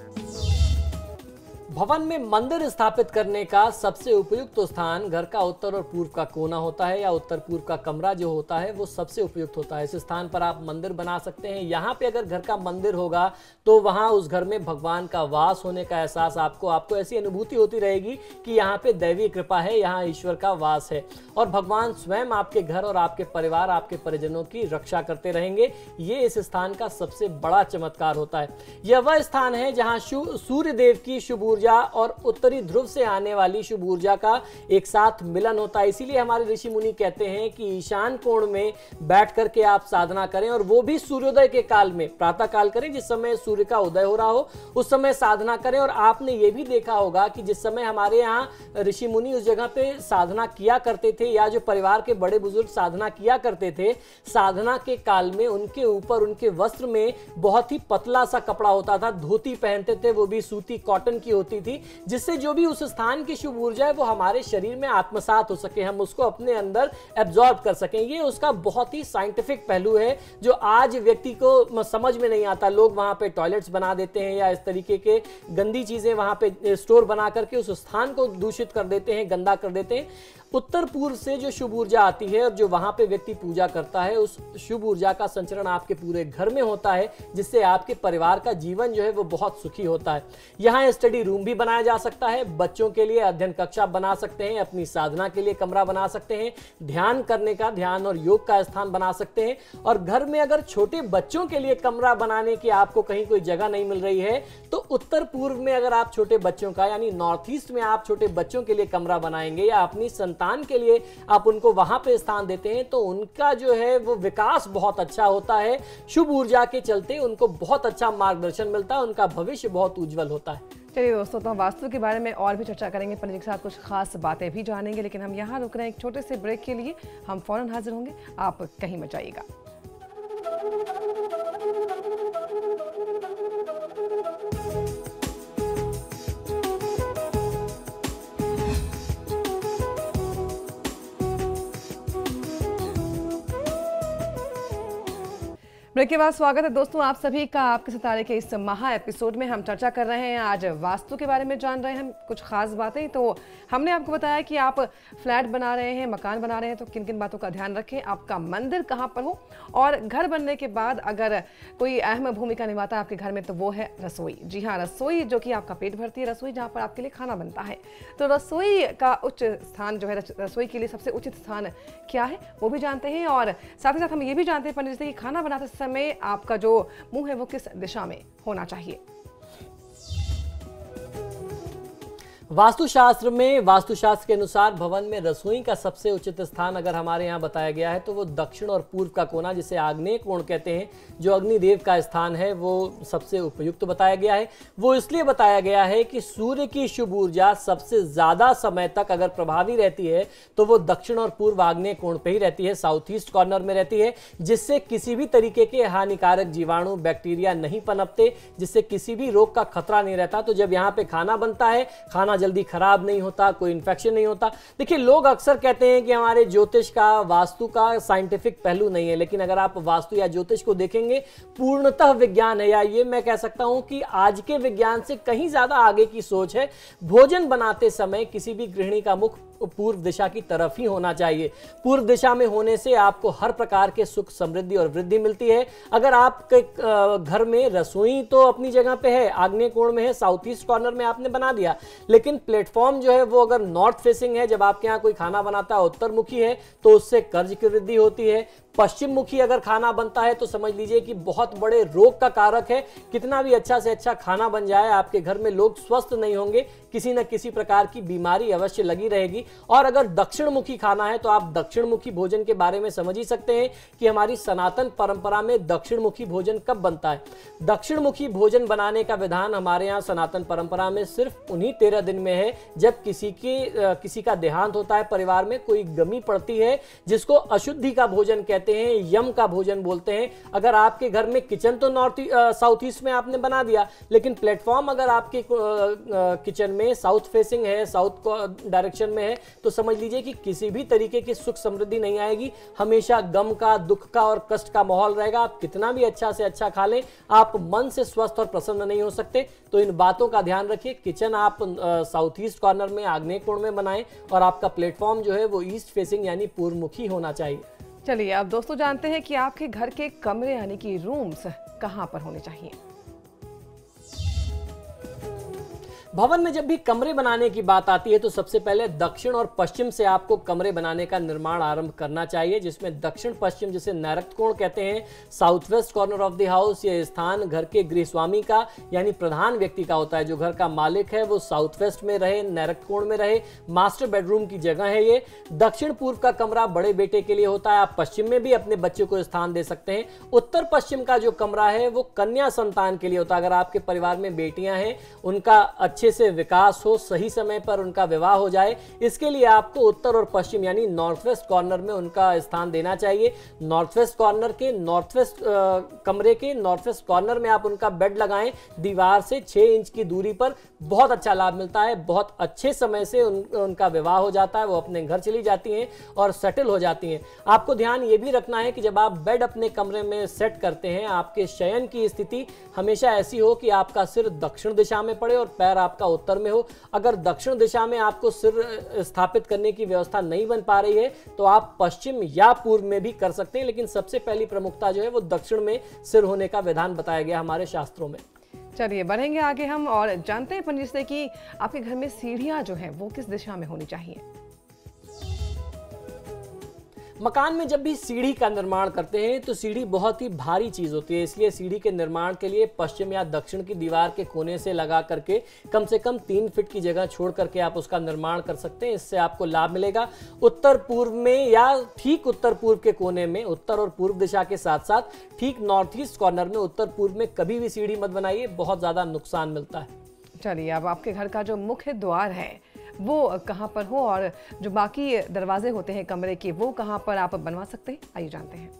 भवन में मंदिर स्थापित करने का सबसे उपयुक्त स्थान घर का उत्तर और पूर्व का कोना होता है, या उत्तर पूर्व का कमरा जो होता है वो सबसे उपयुक्त होता है। इस स्थान पर आप मंदिर बना सकते हैं। यहाँ पे अगर घर का मंदिर होगा तो वहाँ उस घर में भगवान का वास होने का एहसास आपको ऐसी अनुभूति होती रहेगी कि यहाँ पे दैवीय कृपा है, यहाँ ईश्वर का वास है और भगवान स्वयं आपके घर और आपके परिवार, आपके परिजनों की रक्षा करते रहेंगे। ये इस स्थान का सबसे बड़ा चमत्कार होता है। यह वह स्थान है जहाँ सूर्य देव की शुभ ऊर्जा और उत्तरी ध्रुव से आने वाली शुभ ऊर्जा का एक साथ मिलन होता है। इसीलिए हमारे ऋषि मुनि कहते हैं कि ईशान कोण में बैठ करके आप साधना करें, और वो भी सूर्योदय के काल में, प्रातः काल करें, जिस समय सूर्य का उदय हो रहा हो उस समय साधना करें। और आपने ये भी देखा होगा कि जिस समय हमारे यहाँ ऋषि मुनि उस जगह पे साधना किया करते थे, या जो परिवार के बड़े बुजुर्ग साधना किया करते थे, साधना के काल में उनके ऊपर, उनके वस्त्र में बहुत ही पतला सा कपड़ा होता था, धोती पहनते थे, वो भी सूती कॉटन की होती थी, जिससे जो भी उस स्थान की शुभ ऊर्जा है वो हमारे शरीर में आत्मसात हो सके, हम उसको अपने अंदर एब्जॉर्ब कर सकें। ये उसका बहुत ही साइंटिफिक पहलू है जो आज व्यक्ति को समझ में नहीं आता। लोग वहां पे टॉयलेट्स बना देते हैं या इस तरीके के गंदी चीजें वहां पे स्टोर बना करके उस स्थान को दूषित कर देते हैं, गंदा कर देते हैं। उत्तर पूर्व से जो शुभ ऊर्जा आती है और जो वहां पे व्यक्ति पूजा करता है, उस शुभ ऊर्जा का संचरण आपके पूरे घर में होता है, जिससे आपके परिवार का जीवन जो है वो बहुत सुखी होता है। यहाँ स्टडी रूम भी बनाया जा सकता है, बच्चों के लिए अध्ययन कक्षा बना सकते हैं, अपनी साधना के लिए कमरा बना सकते हैं, ध्यान करने का, ध्यान और योग का स्थान बना सकते हैं। और घर में अगर छोटे बच्चों के लिए कमरा बनाने की आपको कहीं कोई जगह नहीं मिल रही है, तो उत्तर पूर्व में अगर आप छोटे बच्चों का, यानी नॉर्थ ईस्ट में आप छोटे बच्चों के लिए कमरा बनाएंगे या अपनी संतान के लिए आप उनको वहां पे स्थान देते हैं, तो उनका जो है वो विकास बहुत अच्छा होता है। शुभ ऊर्जा के चलते उनको बहुत अच्छा मार्गदर्शन मिलता है, उनका भविष्य बहुत उज्जवल होता है। चलिए दोस्तों, तो हम वास्तु के बारे में और भी चर्चा करेंगे, पंडित जी के साथ कुछ खास बातें भी जानेंगे, लेकिन हम यहाँ रुक रहे हैं एक छोटे से ब्रेक के लिए। हम फौरन हाजिर होंगे, आप कहीं मत जाइएगा। ब्रेक के बाद स्वागत है दोस्तों आप सभी का आपके सितारे के इस महा एपिसोड में। हम चर्चा कर रहे हैं आज वास्तु के बारे में, जान रहे हैं हम कुछ खास बातें। तो हमने आपको बताया कि आप फ्लैट बना रहे हैं, मकान बना रहे हैं, तो किन किन बातों का ध्यान रखें, आपका मंदिर कहाँ पर हो, और घर बनने के बाद अगर कोई अहम भूमिका निभाता है आपके घर में तो वो है रसोई। जी हाँ, रसोई जो कि आपका पेट भरती है, रसोई जहाँ पर आपके लिए खाना बनता है। तो रसोई का उच्च स्थान जो है, रसोई के लिए सबसे उचित स्थान क्या है वो भी जानते हैं, और साथ ही साथ हम ये भी जानते हैं पंडित जी कि खाना बनाते समय आपका जो मुंह है वो किस दिशा में होना चाहिए। वास्तुशास्त्र के अनुसार भवन में रसोई का सबसे उचित स्थान अगर हमारे यहाँ बताया गया है तो वो दक्षिण और पूर्व का कोना, जिसे आग्नेय कोण कहते हैं, जो अग्निदेव का स्थान है, वो सबसे उपयुक्त बताया गया है। वो इसलिए बताया गया है कि सूर्य की शुभ ऊर्जा सबसे ज्यादा समय तक अगर प्रभावी रहती है तो वो दक्षिण और पूर्व आग्नेय कोण पे ही रहती है, साउथ ईस्ट कॉर्नर में रहती है, जिससे किसी भी तरीके के हानिकारक जीवाणु, बैक्टीरिया नहीं पनपते, जिससे किसी भी रोग का खतरा नहीं रहता। तो जब यहाँ पे खाना बनता है, खाना जल्दी खराब नहीं होता, कोई इन्फेक्शन नहीं होता। देखिए, लोग अक्सर कहते हैं कि हमारे ज्योतिष का, वास्तु का साइंटिफिक पहलू नहीं है, लेकिन अगर आप वास्तु या ज्योतिष को देखेंगे, पूर्णतः विज्ञान है, या ये मैं कह सकता हूं कि आज के विज्ञान से कहीं ज्यादा आगे की सोच है। भोजन बनाते समय किसी भी गृहिणी का मुख पूर्व दिशा की तरफ ही होना चाहिए। पूर्व दिशा में होने से आपको हर प्रकार के सुख, समृद्धि और वृद्धि मिलती है। अगर आपके घर में रसोई तो अपनी जगह पे है, आग्नेय कोण में है, साउथ ईस्ट कॉर्नर में आपने बना दिया, लेकिन प्लेटफॉर्म जो है वो अगर नॉर्थ फेसिंग है, जब आपके यहाँ कोई खाना बनाता है उत्तर मुखी है, तो उससे कर्ज की वृद्धि होती है। पश्चिम मुखी अगर खाना बनता है तो समझ लीजिए कि बहुत बड़े रोग का कारक है। कितना भी अच्छा से अच्छा खाना बन जाए, आपके घर में लोग स्वस्थ नहीं होंगे, किसी न किसी प्रकार की बीमारी अवश्य लगी रहेगी। और अगर दक्षिण मुखी खाना है तो आप दक्षिण मुखी भोजन के बारे में समझ ही सकते हैं कि हमारी सनातन परंपरा में दक्षिण मुखी भोजन कब बनता है। दक्षिण मुखी भोजन बनाने का विधान हमारे यहाँ सनातन परंपरा में सिर्फ उन्हीं 13 दिन में है, जब किसी का देहांत होता है, परिवार में कोई गमी पड़ती है, जिसको अशुद्धि का भोजन कहते हैं, यम का भोजन बोलते हैं। अगर आपके घर में किचन तो साउथ ईस्ट में आपने बना दिया, लेकिन प्लेटफॉर्म अगर आपके किचन में साउथ फेसिंग है, साउथ डायरेक्शन में है, तो समझ लीजिए कि किसी भी तरीके की सुख समृद्धि नहीं आएगी। हमेशा गम का, दुख का और कष्ट का माहौल रहेगा। आप कितना भी अच्छा से अच्छा खा लें, आप मन से स्वस्थ और प्रसन्न नहीं हो सकते। तो इन बातों का ध्यान रखिए। किचन आप साउथ ईस्ट कॉर्नर में, आग्नेय कोण में बनाएं, और आपका प्लेटफॉर्म जो है वो ईस्ट फेसिंग यानी पूर्वमुखी होना चाहिए। चलिए अब दोस्तों जानते हैं कि आपके घर के कमरे यानी कि रूम्स कहां पर होने चाहिए। भवन में जब भी कमरे बनाने की बात आती है तो सबसे पहले दक्षिण और पश्चिम से आपको कमरे बनाने का निर्माण आरंभ करना चाहिए, जिसमें दक्षिण पश्चिम, जिसे नैऋत्य कोण कहते हैं, south west corner of the house, ये स्थान घर के गृहस्वामी का यानी प्रधान व्यक्ति का होता है। जो घर का मालिक है वो साउथ वेस्ट में रहे, नैऋत्य कोण में रहे, मास्टर बेडरूम की जगह है ये। दक्षिण पूर्व का कमरा बड़े बेटे के लिए होता है। आप पश्चिम में भी अपने बच्चे को स्थान दे सकते हैं। उत्तर पश्चिम का जो कमरा है वो कन्या संतान के लिए होता है। अगर आपके परिवार में बेटियां हैं, उनका अच्छे से विकास हो, सही समय पर उनका विवाह हो जाए, इसके लिए आपको उत्तर और पश्चिम यानी नॉर्थ वेस्ट कॉर्नर में उनका स्थान देना चाहिए। नॉर्थ वेस्ट कॉर्नर के कमरे के नॉर्थ वेस्ट कॉर्नर में आप उनका बेड लगाएं, दीवार से 6 इंच की दूरी पर। बहुत अच्छा लाभ मिलता है। बहुत अच्छे समय से उनका विवाह हो जाता है, वो अपने घर चली जाती हैं और सेटल हो जाती हैं। आपको ध्यान ये भी रखना है कि जब आप बेड अपने कमरे में सेट करते हैं, आपके शयन की स्थिति हमेशा ऐसी हो कि आपका सिर दक्षिण दिशा में पड़े और पैर आपका उत्तर में हो। अगर दक्षिण दिशा में आपको सिर स्थापित करने की व्यवस्था नहीं बन पा रही है तो आप पश्चिम या पूर्व में भी कर सकते हैं, लेकिन सबसे पहली प्रमुखता जो है वो दक्षिण में सिर होने का विधान बताया गया हमारे शास्त्रों में। चलिए बढ़ेंगे आगे हम और जानते हैं पंडित से कि आपके घर में सीढ़ियां जो हैं वो किस दिशा में होनी चाहिए। मकान में जब भी सीढ़ी का निर्माण करते हैं तो सीढ़ी बहुत ही भारी चीज होती है, इसलिए सीढ़ी के निर्माण के लिए पश्चिम या दक्षिण की दीवार के कोने से लगा करके कम से कम 3 फीट की जगह छोड़ करके आप उसका निर्माण कर सकते हैं। इससे आपको लाभ मिलेगा। उत्तर पूर्व में या ठीक उत्तर पूर्व के कोने में, उत्तर और पूर्व दिशा के साथ साथ ठीक नॉर्थ ईस्ट कॉर्नर में, उत्तर पूर्व में कभी भी सीढ़ी मत बनाइए, बहुत ज्यादा नुकसान मिलता है। चलिए अब आपके घर का जो मुख्य द्वार है वो कहाँ पर हो और जो बाकी दरवाजे होते हैं कमरे के वो कहाँ पर आप बनवा सकते हैं, आइए जानते हैं।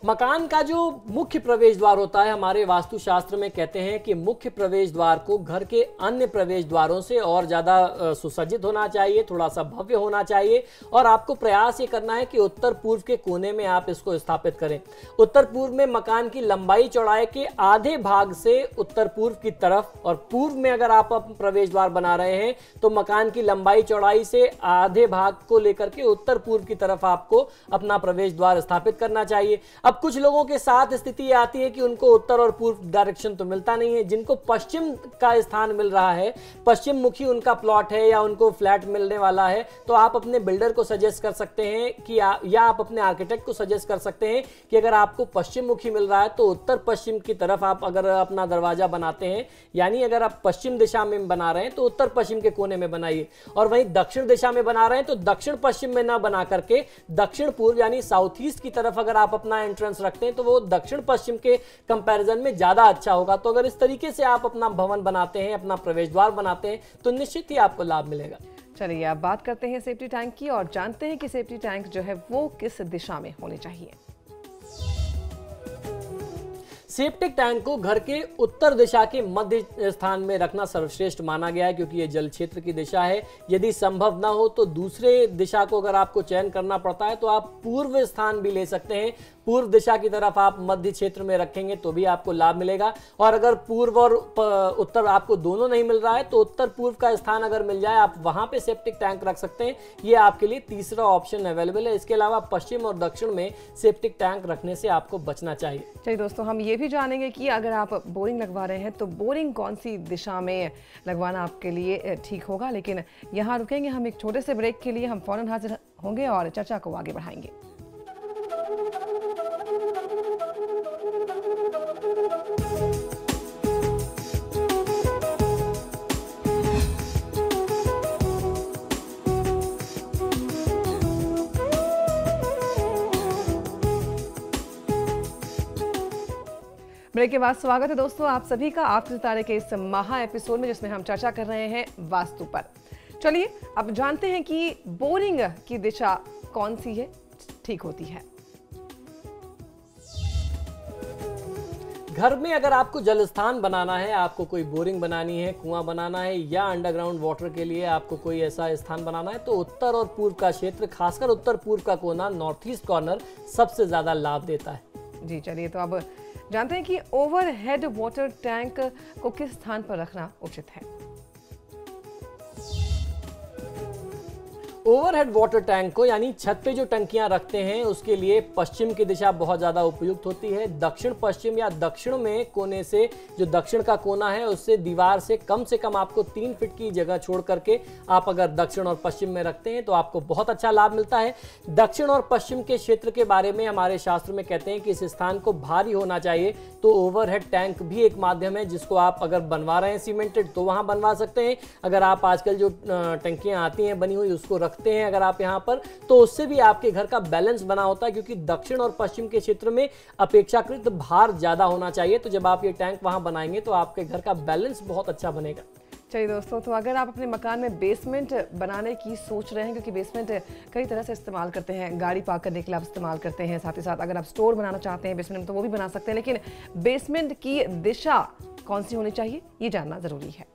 मकान का जो मुख्य प्रवेश द्वार होता है, हमारे वास्तुशास्त्र में कहते हैं कि मुख्य प्रवेश द्वार को घर के अन्य प्रवेश द्वारों से और ज्यादा सुसज्जित होना चाहिए, थोड़ा सा भव्य होना चाहिए, और आपको प्रयास ये करना है कि उत्तर पूर्व के कोने में आप इसको स्थापित करें। उत्तर पूर्व में मकान की लंबाई चौड़ाई के आधे भाग से उत्तर पूर्व की तरफ, और पूर्व में अगर आप प्रवेश द्वार बना रहे हैं तो मकान की लंबाई चौड़ाई से आधे भाग को लेकर के उत्तर पूर्व की तरफ आपको अपना प्रवेश द्वार स्थापित करना चाहिए। अब कुछ लोगों के साथ स्थिति आती है कि उनको उत्तर और पूर्व डायरेक्शन तो मिलता नहीं है। जिनको पश्चिम का स्थान मिल रहा है, पश्चिम मुखी उनका प्लॉट है या उनको फ्लैट मिलने वाला है, तो आप अपने बिल्डर को सजेस्ट कर सकते हैं कि या आप अपने आर्किटेक्ट को सजेस्ट कर सकते हैं कि अगर आपको पश्चिम मुखी मिल रहा है तो उत्तर पश्चिम की तरफ आप अगर अपना दरवाजा बनाते हैं, यानी अगर आप पश्चिम दिशा में बना रहे हैं तो उत्तर पश्चिम के कोने में बनाइए, और वहीं दक्षिण दिशा में बना रहे हैं तो दक्षिण पश्चिम में ना बना करके दक्षिण पूर्व यानी साउथ ईस्ट की तरफ अगर आप अपना एंट्रेंस रखते हैं तो वो दक्षिण पश्चिम के कंपैरिजन में ज्यादा अच्छा होगा। तो अगर इस तरीके से आप अपना भवन बनाते हैं, अपना प्रवेश द्वार बनाते हैं, तो निश्चित ही आपको लाभ मिलेगा। चलिए अब बात करते हैं सेफ्टी टैंक की और जानते हैं कि सेफ्टी टैंक जो है वो किस दिशा में होने चाहिए। सेप्टिक टैंक को घर के उत्तर दिशा के मध्य स्थान में रखना सर्वश्रेष्ठ माना गया है, क्योंकि ये जल क्षेत्र की दिशा है। यदि संभव ना हो तो दूसरे दिशा को अगर आपको चयन करना पड़ता है तो आप पूर्व स्थान भी ले सकते हैं। पूर्व दिशा की तरफ आप मध्य क्षेत्र में रखेंगे तो भी आपको लाभ मिलेगा। और अगर पूर्व और उत्तर आपको दोनों नहीं मिल रहा है तो उत्तर पूर्व का स्थान अगर मिल जाए आप वहां पे सेप्टिक टैंक रख सकते हैं। ये आपके लिए तीसरा ऑप्शन अवेलेबल है। इसके अलावा पश्चिम और दक्षिण में सेप्टिक टैंक रखने से आपको बचना चाहिए। चलिए दोस्तों, हम ये भी जानेंगे कि अगर आप बोरिंग लगवा रहे हैं तो बोरिंग कौन सी दिशा में लगवाना आपके लिए ठीक होगा। लेकिन यहाँ रुकेंगे हम एक छोटे से ब्रेक के लिए। हम फौरन हाजिर होंगे और चर्चा को आगे बढ़ाएंगे। ब्रेक के बाद स्वागत है दोस्तों आप सभी का आपके सितारे के इस महा एपिसोड में, जिसमें हम चर्चा कर रहे हैं वास्तु पर। चलिए अब जानते हैं कि बोरिंग की दिशा कौन सी है ठीक होती है। घर में अगर आपको जल स्थान बनाना है, आपको कोई बोरिंग बनानी है, कुआं बनाना है या अंडरग्राउंड वाटर के लिए आपको कोई ऐसा स्थान बनाना है तो उत्तर और पूर्व का क्षेत्र, खासकर उत्तर पूर्व का कोना, नॉर्थ ईस्ट कॉर्नर सबसे ज्यादा लाभ देता है। जी चलिए, तो अब जानते हैं कि ओवरहेड वाटर टैंक को किस स्थान पर रखना उचित है। ओवरहेड वाटर टैंक को, यानी छत पे जो टंकियां रखते हैं, उसके लिए पश्चिम की दिशा बहुत ज्यादा उपयुक्त होती है। दक्षिण पश्चिम या दक्षिण में कोने से, जो दक्षिण का कोना है उससे दीवार से कम आपको 3 फीट की जगह छोड़ करके आप अगर दक्षिण और पश्चिम में रखते हैं तो आपको बहुत अच्छा लाभ मिलता है। दक्षिण और पश्चिम के क्षेत्र के बारे में हमारे शास्त्र में कहते हैं कि इस स्थान को भारी होना चाहिए, तो ओवरहेड टैंक भी एक माध्यम है जिसको आप अगर बनवा रहे हैं सीमेंटेड तो वहां बनवा सकते हैं। अगर आप आजकल जो टंकियां आती हैं बनी हुई उसको रखते हैं अगर आप यहां पर, तो उससे भी आपके घर का बैलेंस बना होता है, क्योंकि दक्षिण और पश्चिम के क्षेत्र में अपेक्षाकृत भार ज्यादा होना चाहिए। तो जब आप ये टैंक वहां बनाएंगे तो आपके घर का बैलेंस बहुत अच्छा बनेगा। चलिए दोस्तों, तो अगर आप अपने मकान में बेसमेंट बनाने की सोच रहे हैं, क्योंकि बेसमेंट कई तरह से इस्तेमाल करते हैं, गाड़ी पार्क करने के लिए आप इस्तेमाल करते हैं, साथ ही साथ अगर आप स्टोर बनाना चाहते हैं बेसमेंट में तो वो भी बना सकते हैं, लेकिन बेसमेंट की दिशा कौन सी होनी चाहिए ये जानना जरूरी है।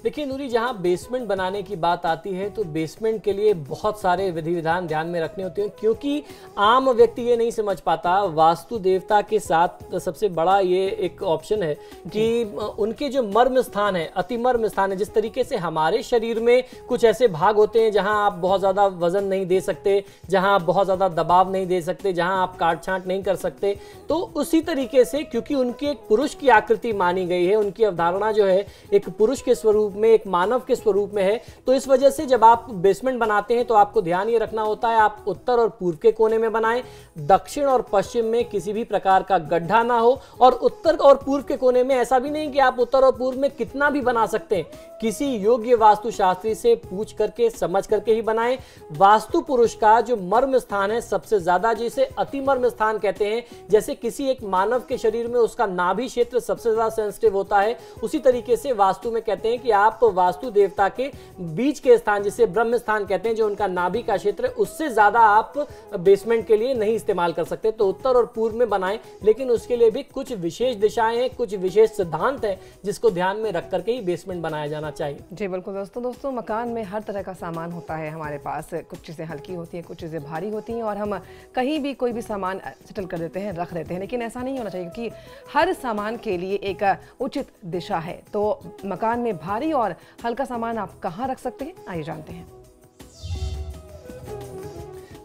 देखिए नूरी, जहां बेसमेंट बनाने की बात आती है तो बेसमेंट के लिए बहुत सारे विधि विधान ध्यान में रखने होते हैं, क्योंकि आम व्यक्ति ये नहीं समझ पाता। वास्तु देवता के साथ सबसे बड़ा ये एक ऑप्शन है कि उनके जो मर्म स्थान है, अति मर्म स्थान है, जिस तरीके से हमारे शरीर में कुछ ऐसे भाग होते हैं जहां आप बहुत ज्यादा वजन नहीं दे सकते, जहां आप बहुत ज्यादा दबाव नहीं दे सकते, जहां आप काट छांट नहीं कर सकते, तो उसी तरीके से क्योंकि उनकी एक पुरुष की आकृति मानी गई है, उनकी अवधारणा जो है एक पुरुष के स्वरूप में, एक मानव के स्वरूप में है, तो इस वजह से जब आप बेसमेंट बनाते हैं तो आपको ध्यान ये रखना होता है आप उत्तर और पूर्व के कोने में बनाएं, दक्षिण और पश्चिम में किसी भी प्रकार का गड्ढा ना हो, और उत्तर और पूर्व के कोने में ऐसा भी नहीं कि आप उत्तर और पूर्व में कितना भी बना सकते हैं, किसी योग्य वास्तुशास्त्री से पूछ करके समझ करके ही बनाएं। वास्तु पुरुष का जो मर्म स्थान है सबसे ज्यादा, जिसे अति मर्म स्थान कहते हैं, जैसे किसी एक मानव के शरीर में उसका नाभि क्षेत्र सबसे ज्यादा सेंसिटिव होता है, उसी तरीके से वास्तु में कहते हैं कि आप वास्तु देवता के बीच के स्थान, जिसे ब्रह्म स्थान कहते हैं, जो उनका नाभि का क्षेत्र है, उससे ज्यादा आप बेसमेंट के लिए नहीं इस्तेमाल कर सकते। तो उत्तर और पूर्व में बनाएं, लेकिन उसके लिए भी कुछ विशेष दिशाएं हैं, कुछ विशेष सिद्धांत है जिसको ध्यान में रख करके ही बेसमेंट बनाया जाना चाहिए। जी बिल्कुल दोस्तों, मकान में हर तरह का सामान होता है हमारे पास। कुछ चीजें हल्की होती हैं, कुछ चीजें भारी होती हैं, और हम कहीं भी कोई भी सामान सेटल कर देते हैं, रख देते हैं, लेकिन ऐसा नहीं होना चाहिए, क्योंकि हर सामान के लिए एक उचित दिशा है। तो मकान में भारी और हल्का सामान आप कहां रख सकते हैं, आइए जानते हैं।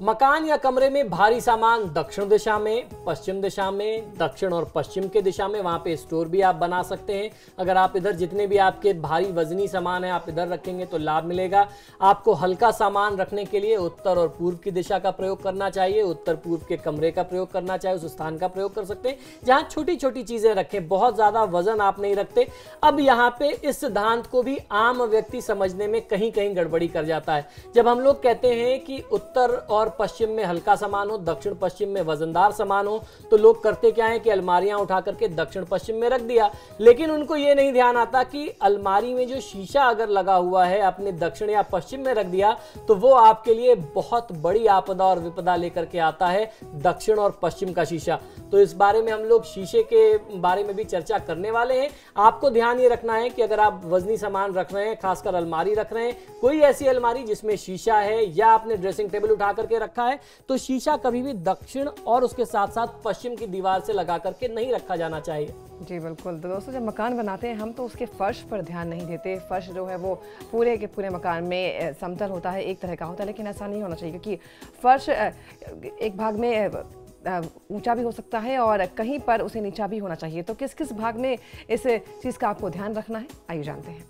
मकान या कमरे में भारी सामान दक्षिण दिशा में, पश्चिम दिशा में, दक्षिण और पश्चिम के दिशा में, वहां पे स्टोर भी आप बना सकते हैं। अगर आप इधर जितने भी आपके भारी वजनी सामान है आप इधर रखेंगे तो लाभ मिलेगा। आपको हल्का सामान रखने के लिए उत्तर और पूर्व की दिशा का प्रयोग करना चाहिए, उत्तर पूर्व के कमरे का प्रयोग करना चाहिए, उस स्थान का प्रयोग कर सकते हैं जहां छोटी छोटी चीजें रखें, बहुत ज्यादा वजन आप नहीं रखते। अब यहाँ पे इस सिद्धांत को भी आम व्यक्ति समझने में कहीं कहीं गड़बड़ी कर जाता है। जब हम लोग कहते हैं कि उत्तर और पश्चिम में हल्का सामान हो, दक्षिण पश्चिम में वजनदार सामान हो, तो लोग करते क्या है कि अलमारियां उठा करके दक्षिण पश्चिम में रख दिया। लेकिन उनको ये नहीं ध्यान आता कि अलमारी में जो शीशा अगर लगा हुआ है अपने दक्षिण या पश्चिम में रख दिया तो वो आपके लिए बहुत बड़ी आपदा और विपदा लेकर के आता है, दक्षिण और पश्चिम का शीशा। तो इस बारे में हम लोग शीशे के बारे में भी चर्चा करने वाले हैं। आपको ध्यान ये रखना है कि अगर आप वजनी सामान रख रहे हैं, खासकर अलमारी रख रहे हैं, कोई ऐसी अलमारी जिसमें शीशा है या आपने ड्रेसिंग टेबल उठा करके रखा है, तो शीशा कभी भी दक्षिण और उसके साथ साथ पश्चिम की दीवार से लगा करके नहीं रखा जाना चाहिए। जी बिल्कुल। तो दोस्तों, जब मकान बनाते हैं हम तो उसके फर्श पर ध्यान नहीं देते। फर्श जो है वो पूरे के पूरे मकान में समतल होता है, एक तरह का होता है, लेकिन ऐसा नहीं होना चाहिए क्योंकि फर्श एक भाग में ऊंचा भी हो सकता है और कहीं पर उसे नीचा भी होना चाहिए। तो किस किस भाग में इस चीज़ का आपको ध्यान रखना है, आइए जानते हैं।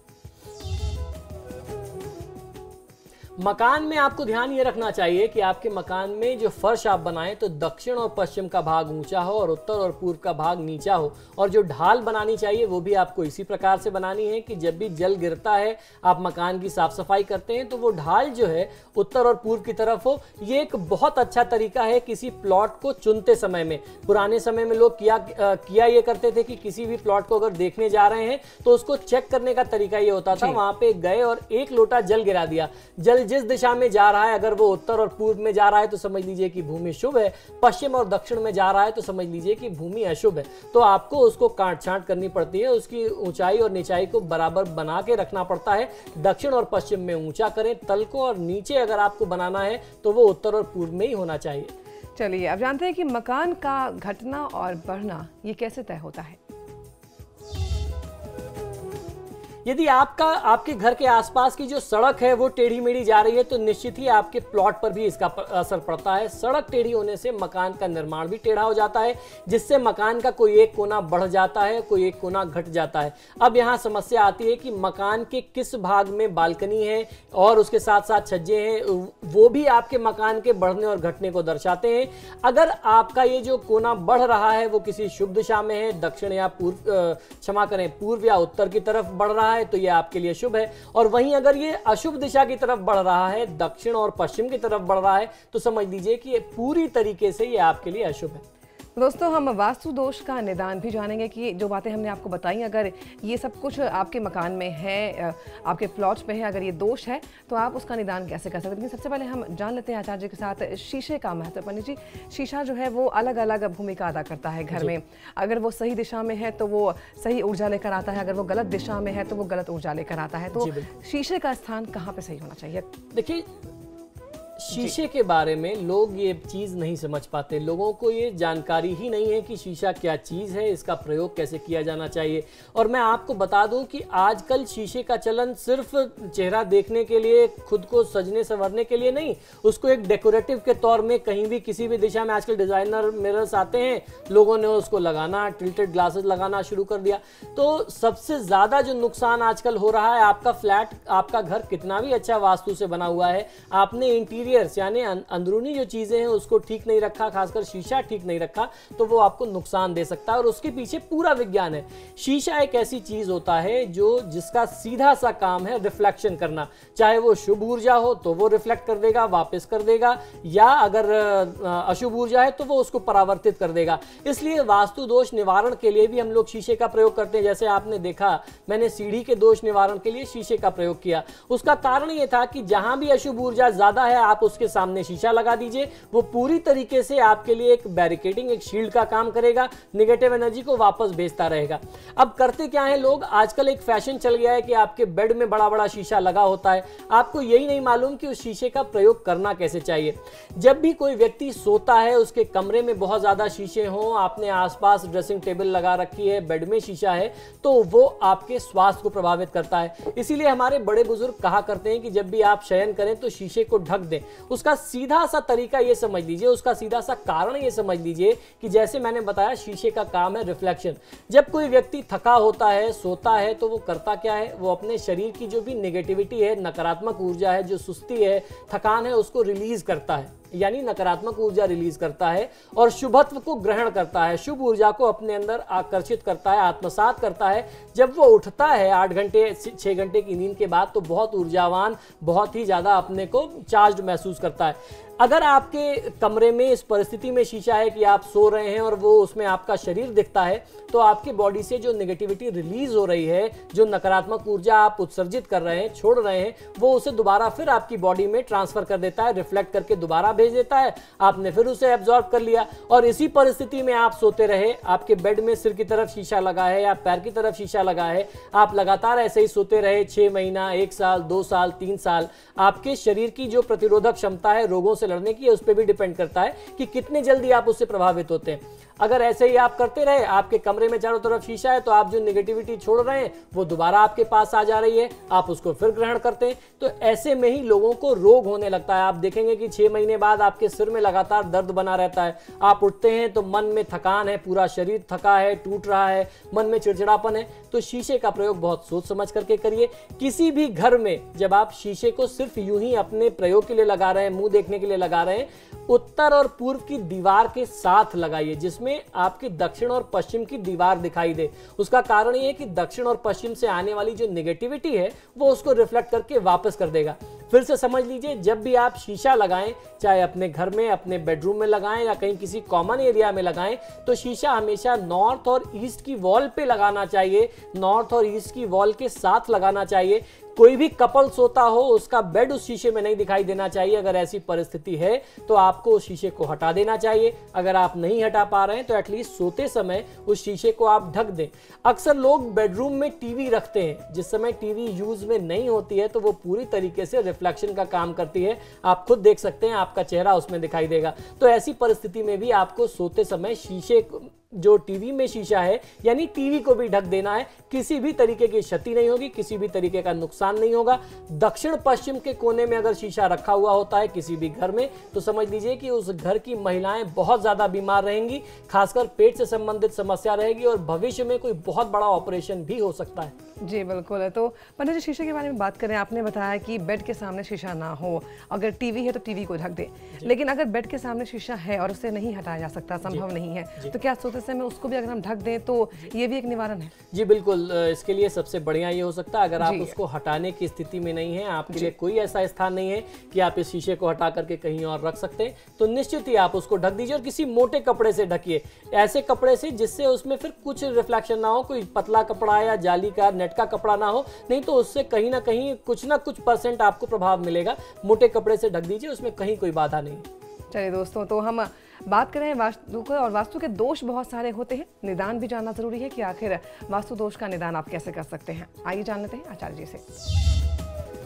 मकान में आपको ध्यान ये रखना चाहिए कि आपके मकान में जो फर्श आप बनाएं तो दक्षिण और पश्चिम का भाग ऊंचा हो और उत्तर और पूर्व का भाग नीचा हो, और जो ढाल बनानी चाहिए वो भी आपको इसी प्रकार से बनानी है कि जब भी जल गिरता है, आप मकान की साफ सफाई करते हैं, तो वो ढाल जो है उत्तर और पूर्व की तरफ हो। ये एक बहुत अच्छा तरीका है किसी प्लॉट को चुनते समय में। पुराने समय में लोग किया ये करते थे कि किसी भी प्लॉट को अगर देखने जा रहे हैं तो उसको चेक करने का तरीका ये होता था, वहां पे गए और एक लोटा जल गिरा दिया। जल जिस दिशा में जा रहा है, अगर वो उत्तर और पूर्व में जा रहा है तो समझ लीजिए कि भूमि शुभ है, पश्चिम और दक्षिण में जा रहा है तो समझ लीजिए कि भूमि अशुभ है। तो आपको उसको काट छांट करनी पड़ती है, उसकी ऊंचाई और निचाई को बराबर बना के रखना पड़ता है। दक्षिण और पश्चिम में ऊंचा करें तल को, और नीचे अगर आपको बनाना है तो वो उत्तर और पूर्व में ही होना चाहिए। चलिए, अब जानते हैं कि मकान का घटना और बढ़ना ये कैसे तय होता है। यदि आपके घर के आसपास की जो सड़क है वो टेढ़ी मेढ़ी जा रही है तो निश्चित ही आपके प्लॉट पर भी इसका असर पड़ता है। सड़क टेढ़ी होने से मकान का निर्माण भी टेढ़ा हो जाता है, जिससे मकान का कोई एक कोना बढ़ जाता है, कोई एक कोना घट जाता है। अब यहाँ समस्या आती है कि मकान के किस भाग में बालकनी है और उसके साथ साथ छज्जे हैं, वो भी आपके मकान के बढ़ने और घटने को दर्शाते हैं। अगर आपका ये जो कोना बढ़ रहा है वो किसी शुभ दिशा में है, दक्षिण या पूर्व या उत्तर की तरफ बढ़ रहा है, तो ये आपके लिए शुभ है। और वहीं अगर ये अशुभ दिशा की तरफ बढ़ रहा है, दक्षिण और पश्चिम की तरफ बढ़ रहा है, तो समझ लीजिए कि ये पूरी तरीके से ये आपके लिए अशुभ है। दोस्तों, हम वास्तु दोष का निदान भी जानेंगे कि जो बातें हमने आपको बताई, अगर ये सब कुछ आपके मकान में है, आपके प्लॉट्स में है, अगर ये दोष है तो आप उसका निदान कैसे कर सकते हैं। लेकिन सबसे पहले हम जान लेते हैं आचार्य जी के साथ शीशे का महत्व। पंडित जी, शीशा जो है वो अलग अलग भूमिका अदा करता है घर में। अगर वो सही दिशा में है तो वो सही ऊर्जा लेकर आता है, अगर वो गलत दिशा में है तो वो गलत ऊर्जा लेकर आता है। तो शीशे का स्थान कहाँ पे सही होना चाहिए? देखिए, शीशे के बारे में लोग ये चीज़ नहीं समझ पाते। लोगों को ये जानकारी ही नहीं है कि शीशा क्या चीज़ है, इसका प्रयोग कैसे किया जाना चाहिए। और मैं आपको बता दूं कि आजकल शीशे का चलन सिर्फ चेहरा देखने के लिए, खुद को सजने संवरने के लिए नहीं, उसको एक डेकोरेटिव के तौर में कहीं भी किसी भी दिशा में आजकल डिज़ाइनर मिरर्स आते हैं, लोगों ने उसको लगाना, टिल्टेड ग्लासेस लगाना शुरू कर दिया। तो सबसे ज़्यादा जो नुकसान आजकल हो रहा है, आपका फ्लैट, आपका घर कितना भी अच्छा वास्तु से बना हुआ है, आपने इंटीरियर यानी अंदरूनी जो चीजें हैं उसको ठीक नहीं रखा, खासकर शीशा ठीक नहीं रखा, तो वो आपको नुकसान दे सकता है। और उसके पीछे पूरा विज्ञान है। शीशा एक ऐसी चीज होता है जिसका सीधा सा काम है रिफ्लेक्शन करना। चाहे वो शुभ ऊर्जा हो तो वो रिफ्लेक्ट कर देगा, वापस कर देगा, या अगर अशुभ ऊर्जा है तो वो उसको परावर्तित कर देगा। इसलिए वास्तु दोष निवारण के लिए भी हम लोग शीशे का प्रयोग करते हैं। जैसे आपने देखा, मैंने सीढ़ी के दोष निवारण के लिए शीशे का प्रयोग किया। उसका कारण ये था कि जहां भी अशुभ ऊर्जा ज्यादा है, आप उसके सामने शीशा लगा दीजिए, वो पूरी तरीके से आपके लिए एक बैरिकेडिंग, एक शील्ड का काम करेगा, नेगेटिव एनर्जी को वापस भेजता रहेगा। अब करते क्या है लोग, आजकल एक फैशन चल गया है कि आपके बेड में बड़ा बड़ा शीशा लगा होता है, आपको यही नहीं मालूम कि उस शीशे का प्रयोग करना कैसे चाहिए। जब भी कोई व्यक्ति सोता है, उसके कमरे में बहुत ज्यादा शीशे हों, आपने आसपास ड्रेसिंग टेबल लगा रखी है, बेड में शीशा है, तो वो आपके स्वास्थ्य को प्रभावित करता है। इसीलिए हमारे बड़े बुजुर्ग कहा करते हैं कि जब भी आप शयन करें तो शीशे को ढक दें। उसका सीधा सा तरीका ये समझ लीजिए, उसका सीधा सा कारण ये समझ लीजिए कि जैसे मैंने बताया, शीशे का काम है रिफ्लेक्शन। जब कोई व्यक्ति थका होता है, सोता है, तो वो करता क्या है, वो अपने शरीर की जो भी नेगेटिविटी है, नकारात्मक ऊर्जा है, जो सुस्ती है, थकान है, उसको रिलीज करता है, यानी नकारात्मक ऊर्जा रिलीज करता है और शुभत्व को ग्रहण करता है, शुभ ऊर्जा को अपने अंदर आकर्षित करता है, आत्मसात करता है। जब वो उठता है 8 घंटे 6 घंटे की नींद के बाद, तो बहुत ऊर्जावान, बहुत ही ज्यादा अपने को चार्ज महसूस करता है। अगर आपके कमरे में इस परिस्थिति में शीशा है कि आप सो रहे हैं और वो उसमें आपका शरीर दिखता है, तो आपकी बॉडी से जो नेगेटिविटी रिलीज हो रही है, जो नकारात्मक ऊर्जा आप उत्सर्जित कर रहे हैं, छोड़ रहे हैं, वो उसे दोबारा फिर आपकी बॉडी में ट्रांसफर कर देता है, रिफ्लेक्ट करके दोबारा भेज देता है, आपने फिर उसे एब्जॉर्ब कर लिया। और इसी परिस्थिति में आप सोते रहे, आपके बेड में सिर की तरफ शीशा लगा है या पैर की तरफ शीशा लगा है, आप लगातार ऐसे ही सोते रहे 6 महीना, 1 साल, 2 साल, 3 साल, आपके शरीर की जो प्रतिरोधक क्षमता है रोगों से लड़ने की, उस पर भी डिपेंड करता है कि कितने जल्दी आप उससे प्रभावित होते हैं। अगर ऐसे ही आप करते रहे, आपके कमरे में चारों तरफ शीशा है, तो आप जो नेगेटिविटी छोड़ रहे हैं वो दोबारा आपके पास आ जा रही है, आप उसको फिर ग्रहण करते हैं। तो ऐसे में ही लोगों को रोग होने लगता है। आप देखेंगे कि 6 महीने बाद आपके सिर में लगातार दर्द बना रहता है, आप उठते हैं तो मन में थकान है, पूरा शरीर थका है, टूट रहा है, मन में चिड़चिड़ापन है। तो शीशे का प्रयोग बहुत सोच समझ करके करिए। किसी भी घर में जब आप शीशे को सिर्फ यूं ही अपने प्रयोग के लिए लगा रहे हैं, मुंह देखने के लिए लगा रहे हैं, उत्तर और पूर्व की दीवार के साथ लगाइए, जिसमें आपकी दक्षिण और पश्चिम की दीवार दिखाई दे। उसका कारण ये है कि दक्षिण और पश्चिम से आने वाली जो नेगेटिविटी है वो उसको रिफ्लेक्ट करके वापस कर देगा। फिर से समझ लीजिए, जब भी आप शीशा लगाएं, चाहे अपने घर में, अपने बेडरूम में लगाएं या कहीं किसी कॉमन एरिया में लगाएं, तो शीशा हमेशा नॉर्थ और ईस्ट की वॉल पे लगाना चाहिए, नॉर्थ और ईस्ट की वॉल के साथ लगाना चाहिए। कोई भी कपल सोता हो, उसका बेड उस शीशे में नहीं दिखाई देना चाहिए। अगर ऐसी परिस्थिति है तो आपको उस शीशे को हटा देना चाहिए। अगर आप नहीं हटा पा रहे हैं तो एटलीस्ट सोते समय उस शीशे को आप ढक दें। अक्सर लोग बेडरूम में टीवी रखते हैं, जिस समय टीवी यूज में नहीं होती है तो वो पूरी तरीके से रिफ्लेक्शन का काम करती है। आप खुद देख सकते हैं, आपका चेहरा उसमें दिखाई देगा। तो ऐसी परिस्थिति में भी आपको सोते समय शीशे, जो टीवी में शीशा है यानी टीवी को भी ढक देना है। किसी भी तरीके की क्षति नहीं होगी, किसी भी तरीके का नुकसान नहीं होगा। दक्षिण पश्चिम के कोने में अगर शीशा रखा हुआ होता है किसी भी घर में, तो समझ लीजिए कि उस घर की महिलाएं बहुत ज्यादा बीमार रहेंगी, खासकर पेट से संबंधित समस्या रहेगी और भविष्य में कोई बहुत बड़ा ऑपरेशन भी हो सकता है। जी बिल्कुल है। तो पंडित जी, शीशे के बारे में बात करें, आपने बताया कि बेड के सामने शीशा ना हो, अगर टीवी है तो टीवी को ढक दे, लेकिन अगर बेड के सामने शीशा है और उसे नहीं हटाया जा सकता, संभव नहीं है, तो क्या सोते समय उसको भी अगर हम ढक दें तो ये भी एक निवारण है? जी बिल्कुल, इसके लिए सबसे बढ़िया ये हो सकता है, अगर आप उसको हटाने की स्थिति में नहीं है, आपके लिए कोई ऐसा स्थान नहीं है कि आप इस शीशे को हटा करके कहीं और रख सकते हैं, तो निश्चित ही आप उसको ढक दीजिए और किसी मोटे कपड़े से ढकिए, ऐसे कपड़े से जिससे उसमें फिर कुछ रिफ्लेक्शन ना हो, कोई पतला कपड़ा या जाली का नेट का कपड़ा ना हो, नहीं तो उससे कहीं ना कहीं कुछ ना कुछ % आपको प्रभाव मिलेगा। मोटे कपड़े से ढक दीजिए, उसमें कहीं कोई बाधा नहीं। चलिए दोस्तों, तो हम बात करें वास्तु को, और वास्तु के दोष बहुत सारे होते हैं, निदान भी जानना जरूरी है कि आखिर वास्तु दोष का निदान आप कैसे कर सकते हैं। आइए जान लेते हैं आचार्य जी से।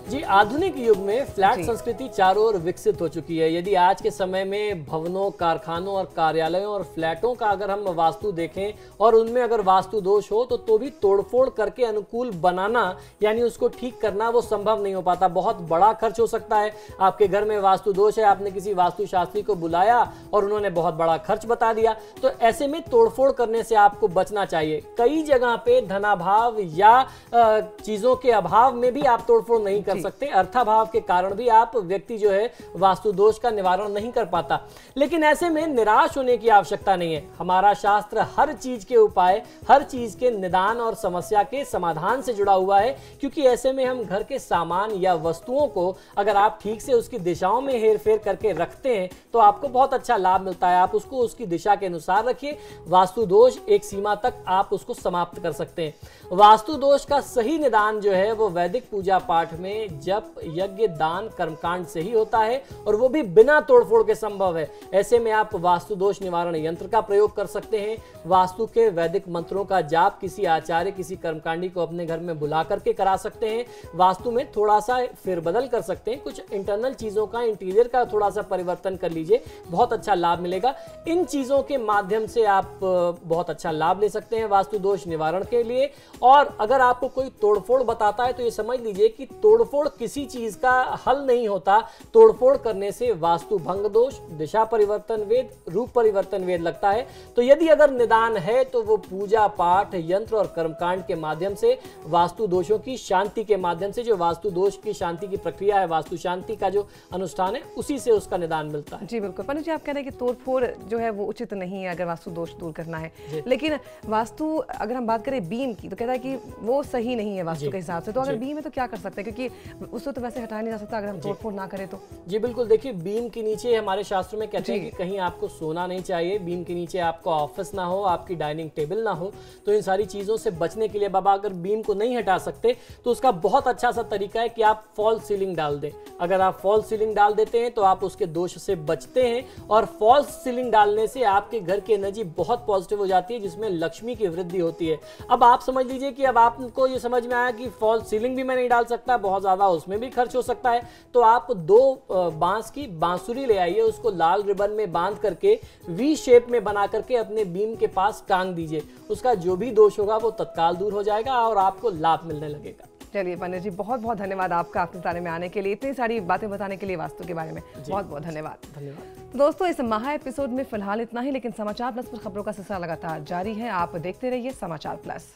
जी, आधुनिक युग में फ्लैट संस्कृति चारों ओर विकसित हो चुकी है। यदि आज के समय में भवनों, कारखानों और कार्यालयों और फ्लैटों का अगर हम वास्तु देखें और उनमें अगर वास्तु दोष हो तो भी तोड़फोड़ करके अनुकूल बनाना यानी उसको ठीक करना वो संभव नहीं हो पाता। बहुत बड़ा खर्च हो सकता है। आपके घर में वास्तु दोष है, आपने किसी वास्तुशास्त्री को बुलाया और उन्होंने बहुत बड़ा खर्च बता दिया, तो ऐसे में तोड़फोड़ करने से आपको बचना चाहिए। कई जगह पे धनाभाव या चीजों के अभाव में भी आप तोड़फोड़ नहीं कर सकते, अर्थाभाव के कारण भी आप व्यक्ति जो है वास्तु दोष का निवारण नहीं कर पाता। लेकिन ऐसे में निराश होने की आवश्यकता नहीं है। हमारा शास्त्र हर चीज के उपाय, हर चीज के निदान और समस्या के समाधान से जुड़ा हुआ है, क्योंकि ऐसे में हम घर के सामान या वस्तुओं को अगर आप ठीक से उसकी दिशाओं में हेरफेर करके रखते हैं तो आपको बहुत अच्छा लाभ मिलता है। आप उसको उसकी दिशा के अनुसार रखिए, वास्तु दोष एक सीमा तक आप उसको समाप्त कर सकते हैं। वास्तु दोष का सही निदान जो है वो वैदिक पूजा पाठ में जप, यज्ञ, दान, कर्मकांड से ही होता है और वो भी बिना तोड़फोड़ के संभव है। ऐसे में आप वास्तु दोष निवारण यंत्र का प्रयोग कर सकते हैं। वास्तु के वैदिक मंत्रों का जाप किसी आचार्य, किसी कर्मकांडी को अपने घर में बुला करके करा सकते हैं। वास्तु में थोड़ा सा फेरबदल कर सकते हैं, कुछ इंटरनल चीजों का, इंटीरियर का थोड़ा सा परिवर्तन कर लीजिए, बहुत अच्छा लाभ मिलेगा। इन चीजों के माध्यम से आप बहुत अच्छा लाभ ले सकते हैं वास्तु दोष निवारण के लिए। और अगर आपको कोई तोड़फोड़ बताता है तो ये समझ लीजिए कि तोड़फोड़ किसी चीज का हल नहीं होता। तोड़फोड़ करने से वास्तु भंग दोष, दिशा परिवर्तन वेद, रूप परिवर्तन वेद लगता है। तो यदि अगर निदान है तो वो पूजा पाठ, यंत्र और कर्मकांड के माध्यम से, वास्तु दोषों की शांति के माध्यम से, जो वास्तु दोष की शांति की प्रक्रिया है, वास्तु शांति का जो अनुष्ठान है, उसी से उसका निदान मिलता है। जी बिल्कुल। पंडित जी, आप कह रहे हैं कि तोड़फोड़ जो है वो उचित नहीं है अगर वास्तु दोष दूर करना है, लेकिन वास्तु अगर हम बात करें बीम की तो कहता है कि वो सही नहीं है वास्तु के हिसाब से, तो अगर बीम है तो क्या कर सकते हैं? क्योंकि उसको तो वैसे हटाया नहीं जा सकता अगर हम तोड़ फोड़ ना करें तो। जी बिल्कुल, देखिए बीम के नीचे हमारे शास्त्रों में कहते हैं कि कहीं आपको सोना नहीं चाहिए, बीम के नीचे आपका ऑफिस ना हो, आपकी डाइनिंग टेबल ना हो। तो इन सारी चीज़ों से बचने के लिए बाबा अगर बीम को नहीं हटा सकते तो उसका बहुत अच्छा सा तरीका है कि आप फॉल सीलिंग डाल दें। अगर आप फॉल सीलिंग डाल देते हैं तो आप उसके दोष से बचते हैं, और फॉल्स सीलिंग डालने से आपके घर की एनर्जी बहुत पॉजिटिव हो जाती है, जिसमें लक्ष्मी की वृद्धि होती है। अब आप समझ लीजिए कि अब आपको ये समझ में आया कि फॉल्स सीलिंग भी मैं नहीं डाल सकता, बहुत ज़्यादा उसमें भी खर्च हो सकता है, तो आप 2 बांस की बांसुरी ले आइए, उसको लाल रिबन में बांध करके वी शेप में बना करके अपने बीम के पास टांग दीजिए। उसका जो भी दोष होगा वो तत्काल दूर हो जाएगा और आपको लाभ मिलने लगेगा। चलिए पंडित जी, बहुत बहुत धन्यवाद आपका आपके सितारे में आने के लिए, इतनी सारी बातें बताने के लिए वास्तु के बारे में। बहुत बहुत धन्यवाद। तो दोस्तों, इस महा एपिसोड में फिलहाल इतना ही, लेकिन समाचार प्लस पर खबरों का सिलसिला लगातार जारी है। आप देखते रहिए समाचार प्लस।